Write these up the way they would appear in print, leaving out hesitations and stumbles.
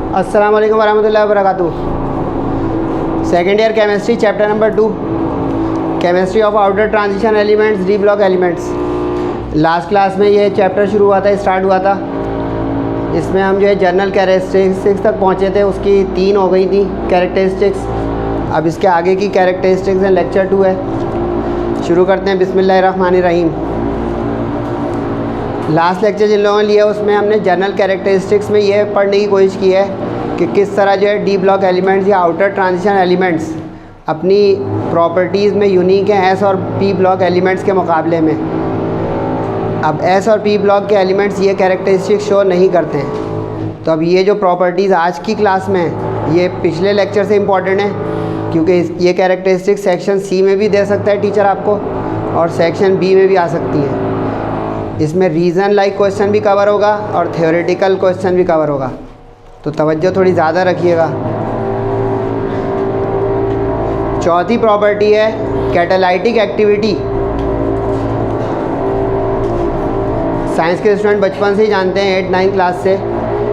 अस्सलाम वालेकुम वरहमतुल्लाहि वबरकातुहू। Second year chemistry chapter number 2 chemistry of outer transition elements D block elements. Last class में ये चैप्टर शुरू हुआ था, स्टार्ट हुआ था। इसमें हम जो है जनरल कैरेक्टरिस्टिक्स तक पहुँचे थे, उसकी 3 हो गई थी कैरेक्टरिस्टिक्स। अब इसके आगे की कैरेक्टरिस्टिक्स हैं, लेक्चर 2 है। शुरू करते हैं बिस्मिल्लाहिर्रहमानिर्रहीम। लास्ट लेक्चर जिन लोगों ने लिया उसमें हमने जनरल कैरेक्टरिस्टिक्स में ये पढ़ने की कोशिश की है कि किस तरह जो है डी ब्लॉक एलिमेंट्स या आउटर ट्रांजिशन एलिमेंट्स अपनी प्रॉपर्टीज़ में यूनिक हैं एस और पी ब्लॉक एलिमेंट्स के मुकाबले में। अब एस और पी ब्लॉक के एलिमेंट्स ये कैरेक्टरिस्टिक्स शो नहीं करते हैं। तो अब ये जो प्रॉपर्टीज़ आज की क्लास में हैं ये पिछले लेक्चर से इम्पॉर्टेंट है, क्योंकि ये कैरेक्टरिस्टिक्स सेक्शन सी में भी दे सकता है टीचर आपको और सेक्शन बी में भी आ सकती है। इसमें रीज़न लाइक क्वेश्चन भी कवर होगा और थ्योरेटिकल क्वेश्चन भी कवर होगा, तो तवज्जो थोड़ी ज़्यादा रखिएगा। चौथी प्रॉपर्टी है कैटालाइटिक एक्टिविटी। साइंस के स्टूडेंट बचपन से ही जानते हैं 8-9 क्लास से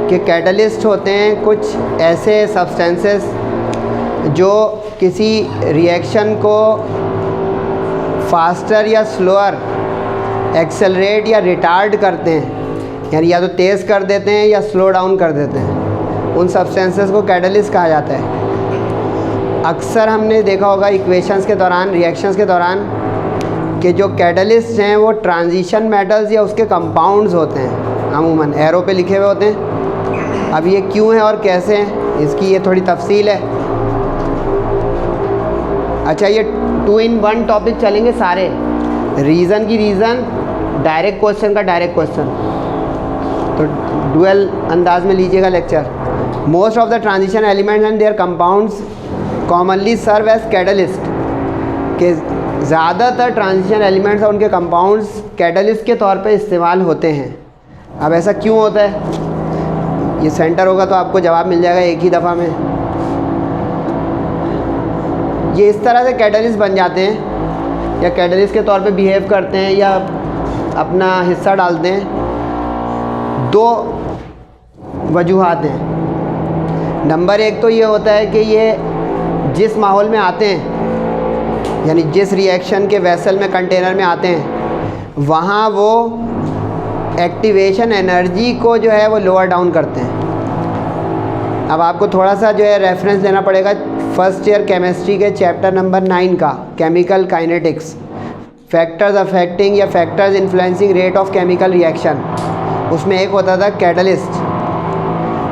कि कैटलिस्ट होते हैं कुछ ऐसे सब्सटेंसेस जो किसी रिएक्शन को फास्टर या स्लोअर एक्सेलरेट या रिटार्ड करते हैं, यानी या तो तेज़ कर देते हैं या स्लो डाउन कर देते हैं। उन सब्सटेंसेस को कैटलिस्ट कहा जाता है। अक्सर हमने देखा होगा इक्वेशंस के दौरान, रिएक्शंस के दौरान, कि जो कैटलिस्ट हैं वो ट्रांजिशन मेटल्स या उसके कंपाउंड्स होते हैं, अमूमन एरो पे लिखे हुए होते हैं। अब ये क्यों है और कैसे हैं इसकी ये थोड़ी तफसील है। अच्छा, ये 2 in 1 टॉपिक चलेंगे सारे, रीज़न की रीज़न, डायरेक्ट क्वेश्चन का डायरेक्ट क्वेश्चन, तो डुअल अंदाज में लीजिएगा lecture. Most of the transition elements and their compounds commonly serve as catalyst, के ज़्यादातर ट्रांजिशन एलिमेंट्स और उनके कंपाउंड्स कैटलिस्ट के तौर पे इस्तेमाल होते हैं। अब ऐसा क्यों होता है, ये सेंटर होगा तो आपको जवाब मिल जाएगा एक ही दफ़ा में। ये इस तरह से कैटलिस्ट बन जाते हैं या कैटलिस्ट के तौर पे बिहेव करते हैं या अपना हिस्सा डालते हैं। 2 वजूहात हैं। नंबर 1 तो ये होता है कि ये जिस माहौल में आते हैं, यानी जिस रिएक्शन के वेसल में, कंटेनर में आते हैं, वहाँ वो एक्टिवेशन एनर्जी को जो है वो लोअर डाउन करते हैं। अब आपको थोड़ा सा जो है रेफरेंस देना पड़ेगा फर्स्ट ईयर केमिस्ट्री के चैप्टर नंबर 9 का, केमिकल काइनेटिक्स, फैक्टर्स अफेक्टिंग या factors influencing rate of chemical reaction. उसमें एक होता था कैटलिस्ट।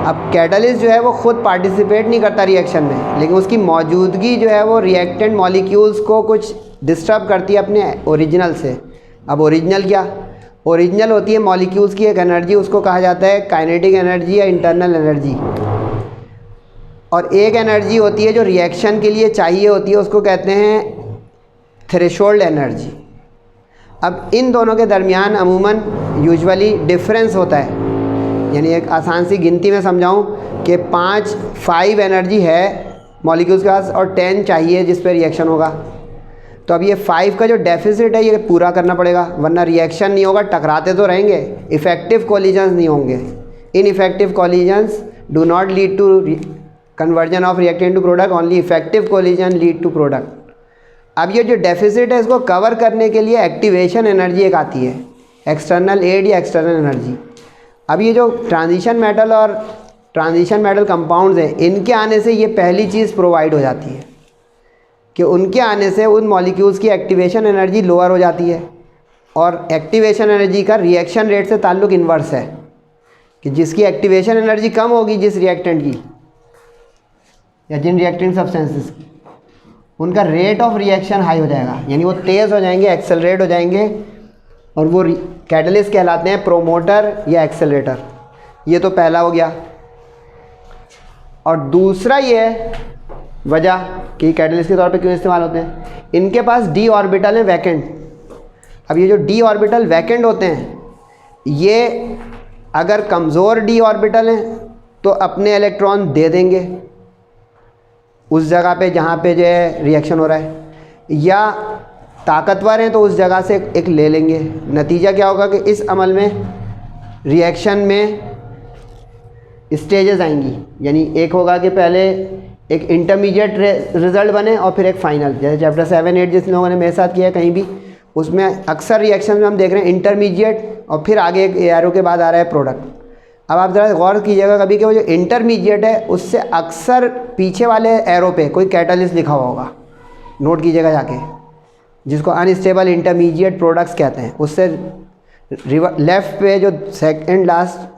अब कैटलिस्ट जो है वो ख़ुद पार्टिसिपेट नहीं करता रिएक्शन में, लेकिन उसकी मौजूदगी जो है वो रिएक्टेंट मॉलिक्यूल्स को कुछ डिस्टर्ब करती है अपने ओरिजिनल से। अब ओरिजिनल क्या? ओरिजिनल होती है मॉलिक्यूल्स की एक एनर्जी, उसको कहा जाता है काइनेटिक एनर्जी या इंटरनल एनर्जी। और एक एनर्जी होती है जो रिएक्शन के लिए चाहिए होती है, उसको कहते हैं थ्रेशोल्ड एनर्जी। अब इन दोनों के दरमियान अमूमन यूजुअली डिफरेंस होता है, यानी एक आसान सी गिनती में समझाऊं कि 5 एनर्जी है मॉलिक्यूल्स के पास और 10 चाहिए जिस पे रिएक्शन होगा। तो अब ये 5 का जो डेफिसिट है ये पूरा करना पड़ेगा, वरना रिएक्शन नहीं होगा, टकराते तो रहेंगे, इफ़ेक्टिव कोलिजन्स नहीं होंगे। Ineffective collisions do not lead to conversion of reactant to product, only effective collision lead to product. अब ये जो डेफिसिट है इसको कवर करने के लिए एक्टिवेशन एनर्जी एक आती है, एक्सटर्नल एड या एक्सटर्नल एनर्जी। अब ये जो ट्रांजिशन मेटल और ट्रांजिशन मेटल कंपाउंड्स हैं, इनके आने से ये पहली चीज़ प्रोवाइड हो जाती है कि उनके आने से उन मॉलिक्यूल्स की एक्टिवेशन एनर्जी लोअर हो जाती है। और एक्टिवेशन एनर्जी का रिएक्शन रेट से ताल्लुक़ इन्वर्स है कि जिसकी एक्टिवेशन एनर्जी कम होगी, जिस रिएक्टेंट की या जिन रिएक्टेंट सब्सटेंसेस की, उनका रेट ऑफ रिएक्शन हाई हो जाएगा, यानी वो तेज़ हो जाएंगे, एक्सेलरेट हो जाएंगे, और वो कैटलिस्ट कहलाते हैं, प्रोमोटर या एक्सेलरेटर। ये तो पहला हो गया। और दूसरा ये है वजह कि कैटलिस्ट के तौर पे क्यों इस्तेमाल होते हैं, इनके पास डी ऑर्बिटल है वैकेंट। अब ये जो डी ऑर्बिटल वैकेंट होते हैं, ये अगर कमज़ोर डी ऑर्बिटल हैं तो अपने इलेक्ट्रॉन दे देंगे उस जगह पे जहाँ पे जो है रिएक्शन हो रहा है, या ताकतवर हैं तो उस जगह से एक ले लेंगे। नतीजा क्या होगा कि इस अमल में, रिएक्शन में स्टेजेस आएंगी, यानी एक होगा कि पहले एक इंटरमीडिएट रिजल्ट बने और फिर एक फाइनल। जैसे चैप्टर 7, 8 जिस लोगों ने मेरे साथ किया है कहीं भी, उसमें अक्सर रिएक्शन में हम देख रहे हैं इंटरमीडिएट और फिर आगे एक एरो के बाद आ रहा है प्रोडक्ट। अब आप ज़रा गौर कीजिएगा कभी कि वो जो इंटरमीडिएट है उससे अक्सर पीछे वाले एरो पे कोई कैटलिस्ट लिखा हुआ होगा, नोट कीजिएगा जाके, जिसको अनस्टेबल इंटरमीडिएट प्रोडक्ट्स कहते हैं। उससे लेफ़्ट पे जो सेकंड लास्ट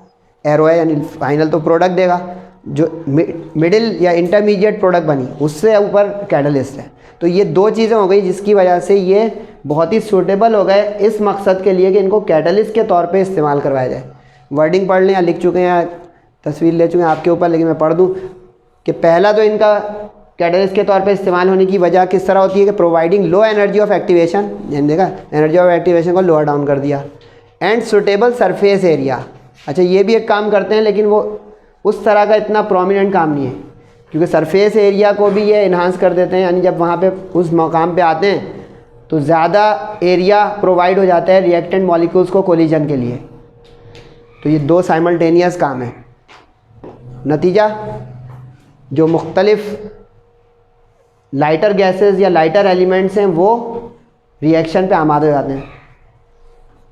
एरो है, यानी फाइनल तो प्रोडक्ट देगा, जो मिडिल या इंटरमीडिएट प्रोडक्ट बनी उससे ऊपर कैटलिस्ट है। तो ये दो चीज़ें हो गई जिसकी वजह से ये बहुत ही सूटेबल हो गए इस मकसद के लिए कि इनको कैटलिस्ट के तौर पे इस्तेमाल करवाया जाए। वर्डिंग पढ़ लें या लिख चुके हैं या तस्वीर ले चुके हैं आपके ऊपर, लेकिन मैं पढ़ दूं कि पहला तो इनका कैटलिस्ट के तौर पे इस्तेमाल होने की वजह किस तरह होती है कि providing low energy of activation, यानी देखा एनर्जी ऑफ एक्टिवेशन को लोअर डाउन कर दिया, एंड सुटेबल सरफेस एरिया। अच्छा, ये भी एक काम करते हैं लेकिन वो उस तरह का इतना प्रोमिनेंट काम नहीं है, क्योंकि सरफेस एरिया को भी ये इन्हांस कर देते हैं, यानी जब वहाँ पे उस मकाम पे आते हैं तो ज़्यादा एरिया प्रोवाइड हो जाता है रिएक्टेंट मॉलिक्यूल्स को कोलिजन के लिए। तो ये दो साइमल्टेनियस काम है। नतीजा, जो मुख्तलिफ लाइटर गैसेस या लाइटर एलिमेंट्स हैं वो रिएक्शन पे आमादे हो जाते हैं।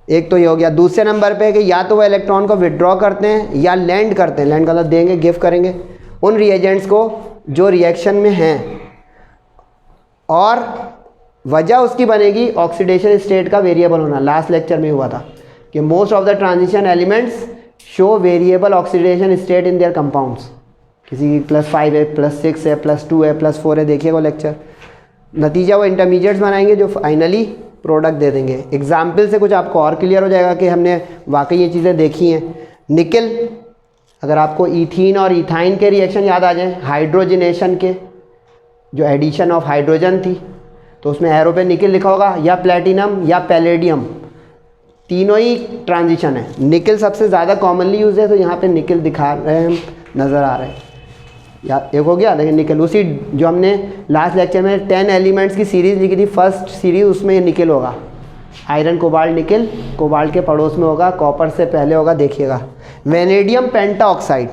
एक तो ये हो गया। दूसरे नंबर पे कि या तो वो इलेक्ट्रॉन को विड्रॉ करते हैं या लैंड करते हैं, लैंड का मतलब देंगे, गिव करेंगे उन रिएजेंट्स को जो रिएक्शन में हैं, और वजह उसकी बनेगी ऑक्सीडेशन स्टेट का वेरिएबल होना। लास्ट लेक्चर में हुआ था कि most of the transition elements show variable oxidation state in their compounds. किसी की +5 है, +6 है, +2 है, +4 है, देखिए वो लेक्चर। नतीजा वो इंटरमीडिएट्स बनाएंगे जो फाइनली प्रोडक्ट दे देंगे। एग्जाम्पल से कुछ आपको और क्लियर हो जाएगा कि हमने वाकई ये चीज़ें देखी हैं। निकल, अगर आपको ईथीन और इथाइन के रिएक्शन याद आ जाएं, हाइड्रोजनेशन के, जो एडिशन ऑफ हाइड्रोजन थी, तो उसमें एरो पे निकल लिखा होगा, या प्लेटिनम या पैलेडियम, तीनों ही ट्रांजिशन है। निकल सबसे ज़्यादा कॉमनली यूज है, तो यहाँ पे निकल दिखा रहे हैं, नज़र आ रहे हैं। या एक हो गया, लेकिन निकल उसी जो हमने लास्ट लेक्चर में 10 एलिमेंट्स की सीरीज़ लिखी थी, फर्स्ट सीरीज़, उसमें ये निकल होगा। आयरन, कोबाल्ट, निकल, कोबाल्ट के पड़ोस में होगा, कॉपर से पहले होगा, देखिएगा। वेनेडियम पेंटाऑक्साइड,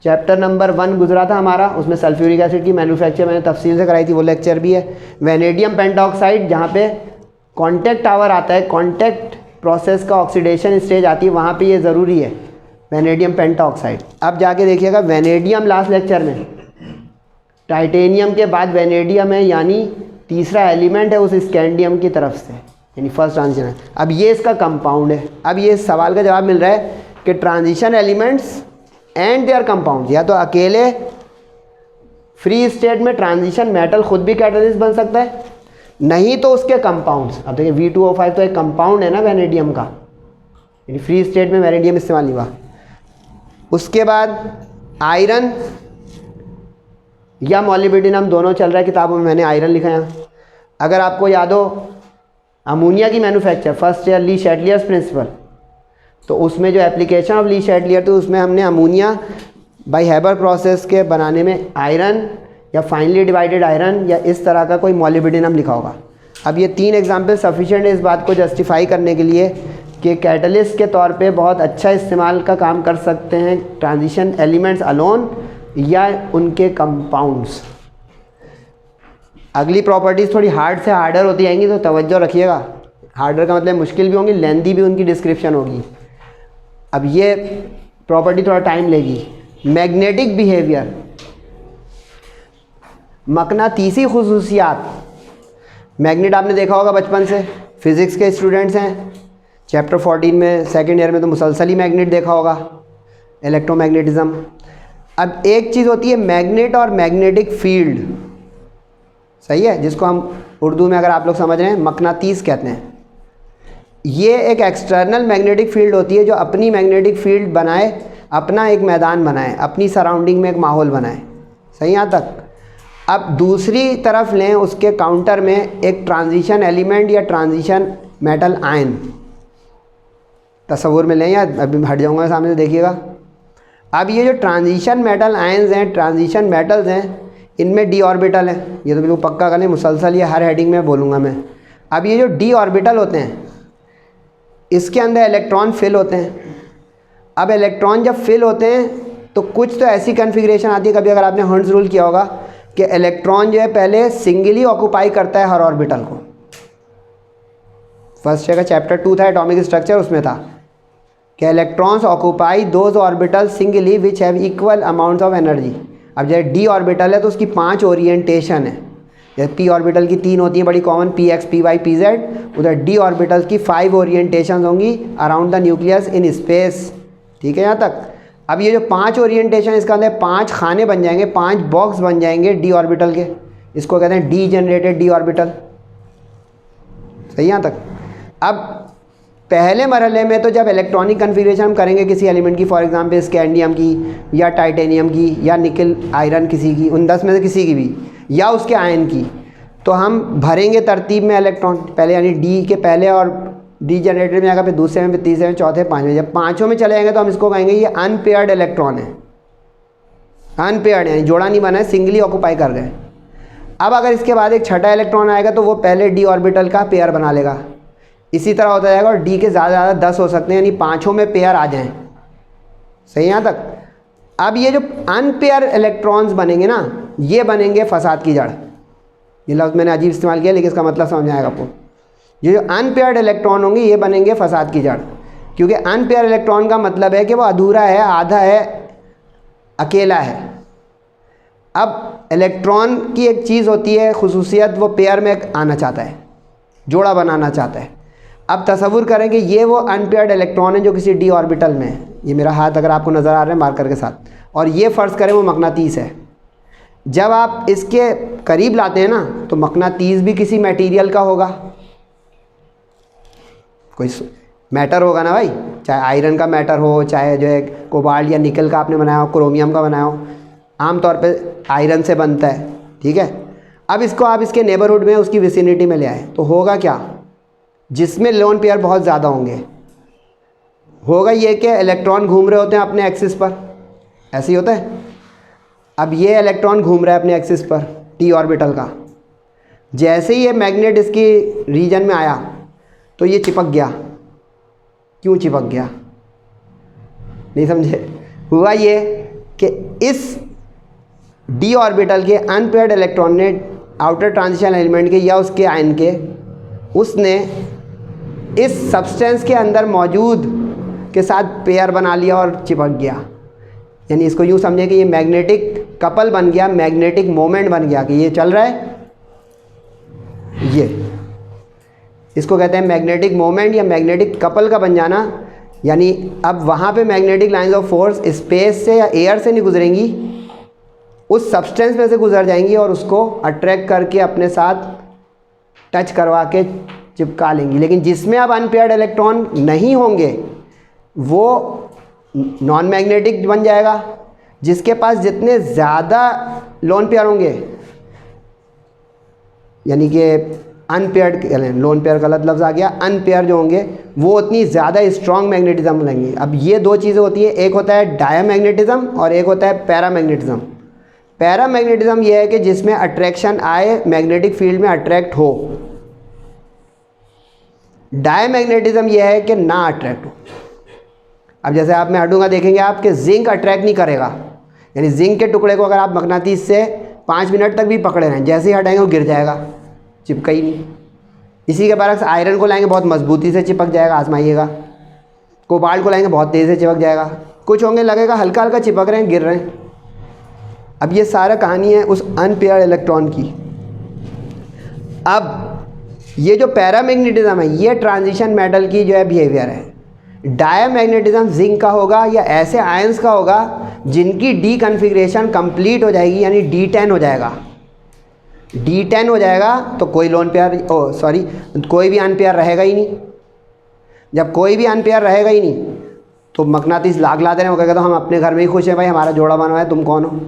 चैप्टर नंबर 1 गुजरा था हमारा, उसमें सल्फ्यूरिक एसिड की मैन्युफैक्चर मैंने तफसील से कराई थी, वो लेक्चर भी है। वेनेडियम पेंटाऑक्साइड, जहाँ पे कॉन्टैक्ट आवर आता है, कॉन्टैक्ट प्रोसेस का ऑक्सीडेशन स्टेज आती है, वहाँ पे ये ज़रूरी है, वेनेडियम पेंटाऑक्साइड। अब जाके देखिएगा वेनेडियम, लास्ट लेक्चर में टाइटेनियम के बाद वेनेडियम है, यानी तीसरा एलिमेंट है उस स्कैंडियम की तरफ से, यानी फर्स्ट ट्रांजिशन है। अब ये इसका कंपाउंड है। अब ये सवाल का जवाब मिल रहा है कि transition elements and there compound, या तो अकेले फ्री स्टेट में ट्रांजिशन मेटल खुद भी कैटलिस्ट बन सकता है, नहीं तो उसके कंपाउंड्स। अब देखिए V2O5 तो एक कंपाउंड है ना वेनेडियम का, यानी फ्री स्टेट में वेनेडियम इस्तेमाल नहीं हुआ। उसके बाद आयरन या मोलिब्डेनम दोनों चल रहा है, किताबों में मैंने आयरन लिखा है। अगर आपको याद हो अमोनिया की मैन्युफैक्चर, फर्स्ट ईयर ली शैटलियर्स प्रिंसिपल, तो उसमें जो एप्लीकेशन ऑफ ली शैटलियर थी उसमें हमने अमोनिया बाय हैबर प्रोसेस के बनाने में आयरन या फाइनली डिवाइडेड आयरन या इस तरह का कोई मोलिब्डेनम लिखा होगा। अब ये 3 एग्जाम्पल सफिशिएंट है इस बात को जस्टिफाई करने के लिए कि कैटलिस्ट के तौर पे बहुत अच्छा इस्तेमाल का काम कर सकते हैं ट्रांजिशन एलिमेंट्स अलोन या उनके कंपाउंड्स। अगली प्रॉपर्टीज़ थोड़ी हार्ड से हार्डर होती जाएंगी, तो तवज्जो रखिएगा। हार्डर का मतलब मुश्किल भी होंगी, लेंथी भी उनकी डिस्क्रिप्शन होगी। अब ये प्रॉपर्टी थोड़ा टाइम लेगी। मैग्नेटिक बिहेवियर, मकनातीसी खुसूसियात। मैग्नेट आपने देखा होगा बचपन से, फिज़िक्स के स्टूडेंट्स हैं, चैप्टर 14 में सेकेंड ईयर में तो मुसलसल ही मैग्नेट देखा होगा, इलेक्ट्रोमैग्नेटिज्म। अब एक चीज़ होती है मैग्नेट और मैग्नेटिक फील्ड, सही है, जिसको हम उर्दू में अगर आप लोग समझ रहे हैं मकनातीस कहते हैं। ये एक एक्सटर्नल मैग्नेटिक फील्ड होती है जो अपनी मैग्नेटिक फील्ड बनाए, अपना एक मैदान बनाए, अपनी सराउंडिंग में एक माहौल बनाए, सही यहाँ तक। अब दूसरी तरफ लें, उसके काउंटर में एक ट्रांजिशन एलिमेंट या ट्रांजिशन मेटल आयन तस्वुर में लें, या अभी हट जाऊँगा सामने से देखिएगा। अब ये जो ट्रांजिशन मेटल आयन्स हैं, ट्रांजिशन मेटल्स हैं, इनमें डी ऑर्बिटल है, ये तो बिल्कुल पक्का करने मुसलसल, ये हर हेडिंग में बोलूँगा मैं। अब ये जो डी ऑर्बिटल होते हैं, इसके अंदर इलेक्ट्रॉन फिल होते हैं। अब इलेक्ट्रॉन जब फिल होते हैं तो कुछ तो ऐसी कन्फिग्रेशन आती है, कभी अगर आपने हर्ट्ज रूल किया होगा कि इलेक्ट्रॉन जो है पहले सिंगली ऑक्यूपाई करता है हर ऑर्बिटल को। फर्स्ट ईयर का चैप्टर 2 था एटॉमिक स्ट्रक्चर, उसमें था कि electrons occupy those orbital singly which have equal amounts of energy. अब जैसे डी ऑर्बिटल है तो उसकी 5 ओरिएंटेशन है। जैसे पी ऑर्बिटल की 3 होती है बड़ी common, p x, p y, p z, उधर डी ऑर्बिटल की 5 ओरिएंटेशन होंगी around the nucleus in space. ठीक है यहाँ तक। अब ये जो 5 ओरिएंटेशन, इसका अंदर 5 खाने बन जाएंगे, 5 बॉक्स बन जाएंगे डी ऑर्बिटल के। इसको कहते हैं डी जनरेटेड डी ऑर्बिटल। सही यहाँ तक। अब पहले मरहले में तो जब इलेक्ट्रॉनिक कन्फिग्रेशन हम करेंगे किसी एलिमेंट की, फॉर एग्जांपल स्कैंडियम की या टाइटेनियम की या निकल आयरन किसी की, उन 10 में से किसी की भी, या उसके आयन की, तो हम भरेंगे तरतीब में इलेक्ट्रॉन पहले, यानी डी के पहले और डी जनरेटेड में आएगा, फिर दूसरे में, फिर तीसरे में, चौथे, पाँचवें। जब पाँचों में चले जाएंगे तो हम इसको कहेंगे ये अनपेयर्ड इलेक्ट्रॉन है। अनपेयर्ड यानी जोड़ा नहीं बना है, सिंगली ऑक्यूपाई कर गए। अब अगर इसके बाद एक छठा इलेक्ट्रॉन आएगा तो वो पहले डी ऑर्बिटल का पेयर बना लेगा। इसी तरह होता जाएगा और डी के ज़्यादा से ज़्यादा 10 हो सकते हैं, यानी पाँचों में पेयर आ जाएं। सही यहाँ तक। अब ये जो अनपेयर इलेक्ट्रॉन्स बनेंगे ना, ये बनेंगे फसाद की जड़। ये लफ्ज़ मैंने अजीब इस्तेमाल किया लेकिन इसका मतलब समझ में आएगा आपको। ये जो अनपेयर्ड इलेक्ट्रॉन होंगे ये बनेंगे फसाद की जड़, क्योंकि अनपेयर इलेक्ट्रॉन का मतलब है कि वो अधूरा है, आधा है, अकेला है। अब इलेक्ट्रॉन की एक चीज़ होती है खुसूसियत, वो पेयर में आना चाहता है, जोड़ा बनाना चाहता है। अब तसव्वुर करें कि ये वो अनपेयर्ड इलेक्ट्रॉन है जो किसी डी ऑर्बिटल में है। ये मेरा हाथ अगर आपको नज़र आ रहा है मार्कर के साथ, और ये फ़र्ज़ करें वो मकनातीस है। जब आप इसके करीब लाते हैं ना तो मकनातीस भी किसी मटेरियल का होगा, कोई मैटर होगा ना भाई, चाहे आयरन का मैटर हो, चाहे जो है कोबाल्ट या निकल का आपने बनाया हो, क्रोमियम का बनाया हो, आमतौर पे आयरन से बनता है। ठीक है। अब इसको आप इसके नेबरहुड में, उसकी विसिनिटी में ले आए तो होगा क्या, जिसमें लोन पेयर बहुत ज़्यादा होंगे, होगा ये कि इलेक्ट्रॉन घूम रहे होते हैं अपने एक्सिस पर, ऐसे ही होता है। अब ये इलेक्ट्रॉन घूम रहा है अपने एक्सिस पर टी ऑर्बिटल का, जैसे ही ये मैग्नेट इसकी रीजन में आया तो ये चिपक गया। क्यों चिपक गया, नहीं समझे। हुआ ये कि इस डी ऑर्बिटल के अनपेयर्ड इलेक्ट्रॉन ने आउटर ट्रांजिशन एलिमेंट के या उसके आयन के, उसने इस सब्सटेंस के अंदर मौजूद के साथ पेयर बना लिया और चिपक गया। यानी इसको यूँ समझे कि ये मैग्नेटिक कपल बन गया, मैग्नेटिक मोमेंट बन गया कि ये चल रहा है, ये इसको कहते हैं मैग्नेटिक मोमेंट या मैग्नेटिक कपल का बन जाना। यानी अब वहाँ पे magnetic lines of force space से या एयर से नहीं गुजरेंगी, उस सब्सटेंस में से गुजर जाएंगी और उसको अट्रैक्ट करके अपने साथ टच करवा के चिपका लेंगी। लेकिन जिसमें अब अनपेयर्ड इलेक्ट्रॉन नहीं होंगे वो नॉन मैग्नेटिक बन जाएगा। जिसके पास जितने ज़्यादा लोन पेयर होंगे, यानी कि अनपेयर्ड, लोन पेयर गलत लफ्ज़ आ गया, अनपेयर जो होंगे वो उतनी ज़्यादा स्ट्रॉन्ग मैग्नेटिज्म लेंगे। अब ये दो चीज़ें होती है, एक होता है डायमैग्नेटिज्म और एक होता है पैरामैग्नेटिज्म। पैरामैग्नेटिज्म ये है कि जिसमें अट्रैक्शन आए, मैग्नेटिक फील्ड में अट्रैक्ट हो। डायमैग्नेटिज्म ये है कि ना अट्रैक्ट हो। अब जैसे आप, मैं हटूंगा देखेंगे आप कि जिंक अट्रैक्ट नहीं करेगा, यानी जिंक के टुकड़े को अगर आप मकनातीस से 5 मिनट तक भी पकड़े रहें, जैसे ही हटाएंगे वो गिर जाएगा, चिपका ही नहीं। इसी के बरक्स आयरन को लाएंगे बहुत मजबूती से चिपक जाएगा, आजमाइएगा। कोबाल्ट को लाएंगे बहुत तेज़ी से चिपक जाएगा। कुछ होंगे लगेगा हल्का हल्का चिपक रहे हैं, गिर रहे हैं। अब ये सारा कहानी है उस अनपेयर्ड इलेक्ट्रॉन की। अब ये जो पैरामैग्नेटिज्म है ये ट्रांजिशन मेटल की जो है बिहेवियर है। डायमैग्नेटिज्म जिंक का होगा या ऐसे आयंस का होगा जिनकी डी कन्फिग्रेशन कंप्लीट हो जाएगी, यानी D10 हो जाएगा। D10 हो जाएगा तो कोई लोन पेयर, कोई भी अनपेयर रहेगा ही नहीं। जब कोई भी अनपेयर रहेगा ही नहीं तो मकनातीस लाग ला देने, वो कहेगा तो हम अपने घर में ही खुश हैं भाई, हमारा जोड़ा बना है, तुम कौन हो।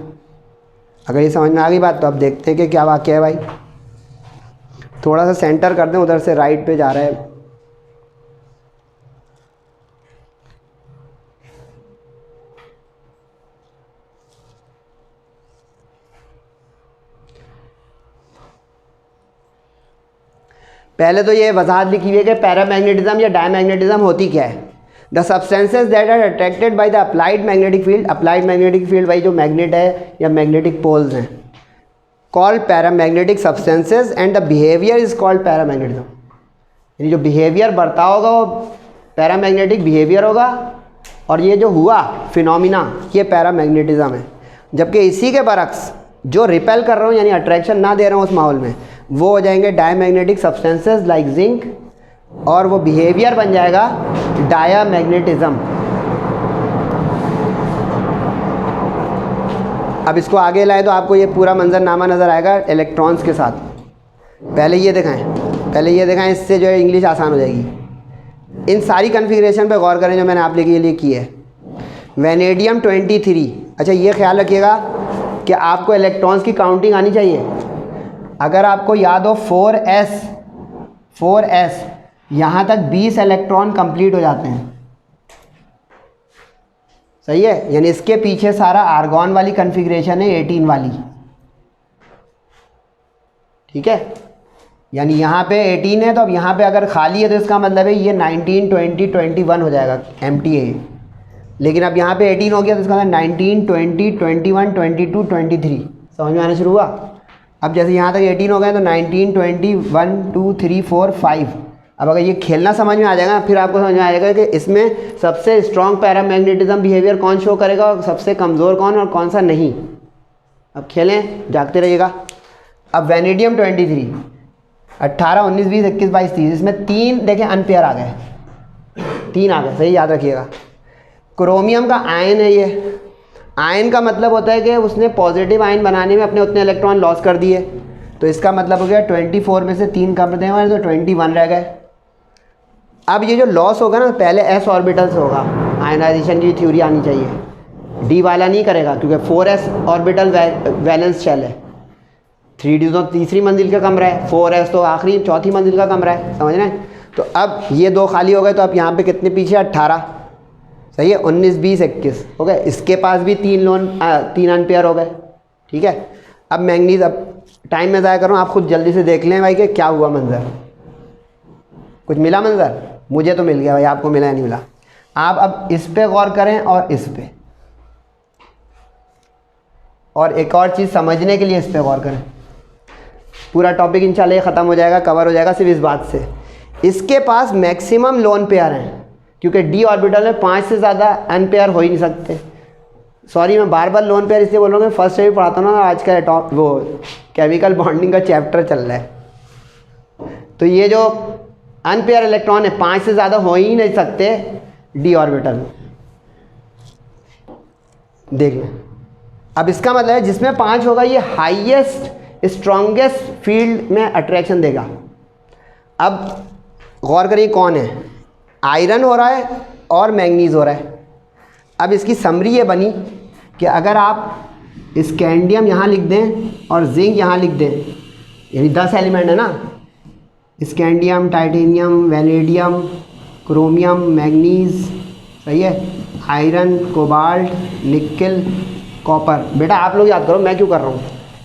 अगर ये समझ में आ गई बात तो अब देखते हैं कि क्या वाक़या है भाई। थोड़ा सा सेंटर कर दें, उधर से राइट पे जा रहा है। पहले तो ये वजाहत लिखी हुई है कि पैरामैग्नेटिज्म या डायमैग्नेटिज्म होती क्या है। The substances that are attracted by the applied magnetic field, applied magnetic field भाई जो मैग्नेट है या मैग्नेटिक पोल्स हैं, called paramagnetic substances and the behaviour is called paramagnetism. यानी जो बिहेवियर बर्ताव होगा वो पैरामैग्नेटिक बिहेवियर होगा, और ये जो हुआ फिनोमिना ये पैरामैग्नेटिज्म है। जबकि इसी के बरक्स जो रिपेल कर रहा हूँ यानी अट्रैक्शन ना दे रहा हूँ उस माहौल में, वो हो जाएंगे डायमैग्नेटिक सब्सटेंसेज लाइक जिंक, और वो बिहेवियर बन जाएगा डायामैग्नेटिज्म। अब इसको आगे लाए तो आपको ये पूरा मंजरनामा नज़र आएगा इलेक्ट्रॉन्स के साथ। पहले ये दिखाएं, इससे जो है इंग्लिश आसान हो जाएगी। इन सारी कन्फिग्रेशन पे गौर करें जो मैंने आप लिए की है। वेनेडियम 23, अच्छा ये ख्याल रखिएगा कि आपको इलेक्ट्रॉन्स की काउंटिंग आनी चाहिए। अगर आपको याद हो 4s यहाँ तक 20 इलेक्ट्रॉन कंप्लीट हो जाते हैं, सही है। यानी इसके पीछे सारा आर्गॉन वाली कन्फिग्रेशन है 18 वाली, ठीक है। यानी यहाँ पे 18 है तो अब यहाँ पे अगर खाली है तो इसका मतलब है ये 19, 20, 21 हो जाएगा एम्प्टी है। लेकिन अब यहाँ पे 18 हो गया तो इसका मतलब 19, 20, 21, 22, 23 समझ में आना शुरू हुआ। अब जैसे यहाँ तक 18 हो गए तो 19, 20, 1, 2, 3, 4, 5। अब अगर ये खेलना समझ में आ जाएगा फिर आपको समझ में आ जाएगा कि इसमें सबसे स्ट्रॉन्ग पैरामैग्नेटिज्म बिहेवियर कौन शो करेगा और सबसे कमज़ोर कौन और कौन सा नहीं। अब खेलें, जागते रहिएगा। अब वेनेडियम 23, 18, 19, 20, 21, 22, 30, इसमें 3 देखें अनपेयर आ गए, 3 आ गए, सही याद रखिएगा। क्रोमियम का आयन है ये। आयन का मतलब होता है कि उसने पॉजिटिव आयन बनाने में अपने उतने इलेक्ट्रॉन लॉस कर दिए, तो इसका मतलब हो गया 24 में से 3 कम दें हमारे तो 21 रह गए। अब ये जो लॉस होगा ना पहले s ऑर्बिटल से होगा, आयनाइजेशन की थ्योरी आनी चाहिए, d वाला नहीं करेगा क्योंकि 4s ऑर्बिटल वैलेंस शेल है, 3d तो तीसरी मंजिल का कमरा है, 4s तो आखिरी चौथी मंजिल का कमरा है, समझ रहे हैं। तो अब ये 2 खाली हो गए तो अब यहाँ पे कितने पीछे 18, सही है, 19, 20, 21 हो गए। इसके पास भी 3 अनपेयर हो गए, ठीक है। अब मैंगनीज, अब टाइम में ज़ाया करूँ, आप खुद जल्दी से देख लें भाई कि क्या हुआ मंजर, कुछ मिला मंजर, मुझे तो मिल गया भाई, आपको मिला या नहीं मिला। आप अब इस पे गौर करें और इस पे, और एक और चीज़ समझने के लिए इस पे गौर करें। पूरा टॉपिक इंशाल्लाह ख़त्म हो जाएगा, कवर हो जाएगा सिर्फ इस बात से। इसके पास मैक्सिमम लोन पेयर हैं क्योंकि डी ऑर्बिटल में 5 से ज़्यादा अनपेयर हो ही नहीं सकते। सॉरी मैं बार बार लोन पेयर इसलिए बोल रहा हूँ, फर्स्ट से भी पढ़ाता हूँ ना, आज का वो केमिकल बॉन्डिंग का चैप्टर चल रहा है। तो ये जो अनपेयर इलेक्ट्रॉन है 5 से ज़्यादा हो ही नहीं सकते डी ऑर्बिटल में, देख लें। अब इसका मतलब है जिसमें 5 होगा ये हाईएस्ट स्ट्रॉन्गेस्ट फील्ड में अट्रैक्शन देगा। अब गौर करिए कौन है, आयरन हो रहा है और मैंगनीज हो रहा है। अब इसकी समरी ये बनी कि अगर आप स्कैंडियम यहाँ लिख दें और जिंक यहाँ लिख दें, यानी 10 एलिमेंट है ना, scandium, titanium, vanadium, chromium, manganese, सही है, आयरन, कोबाल्ट, निकल, कॉपर। बेटा आप लोग याद करो, मैं क्यों कर रहा हूँ।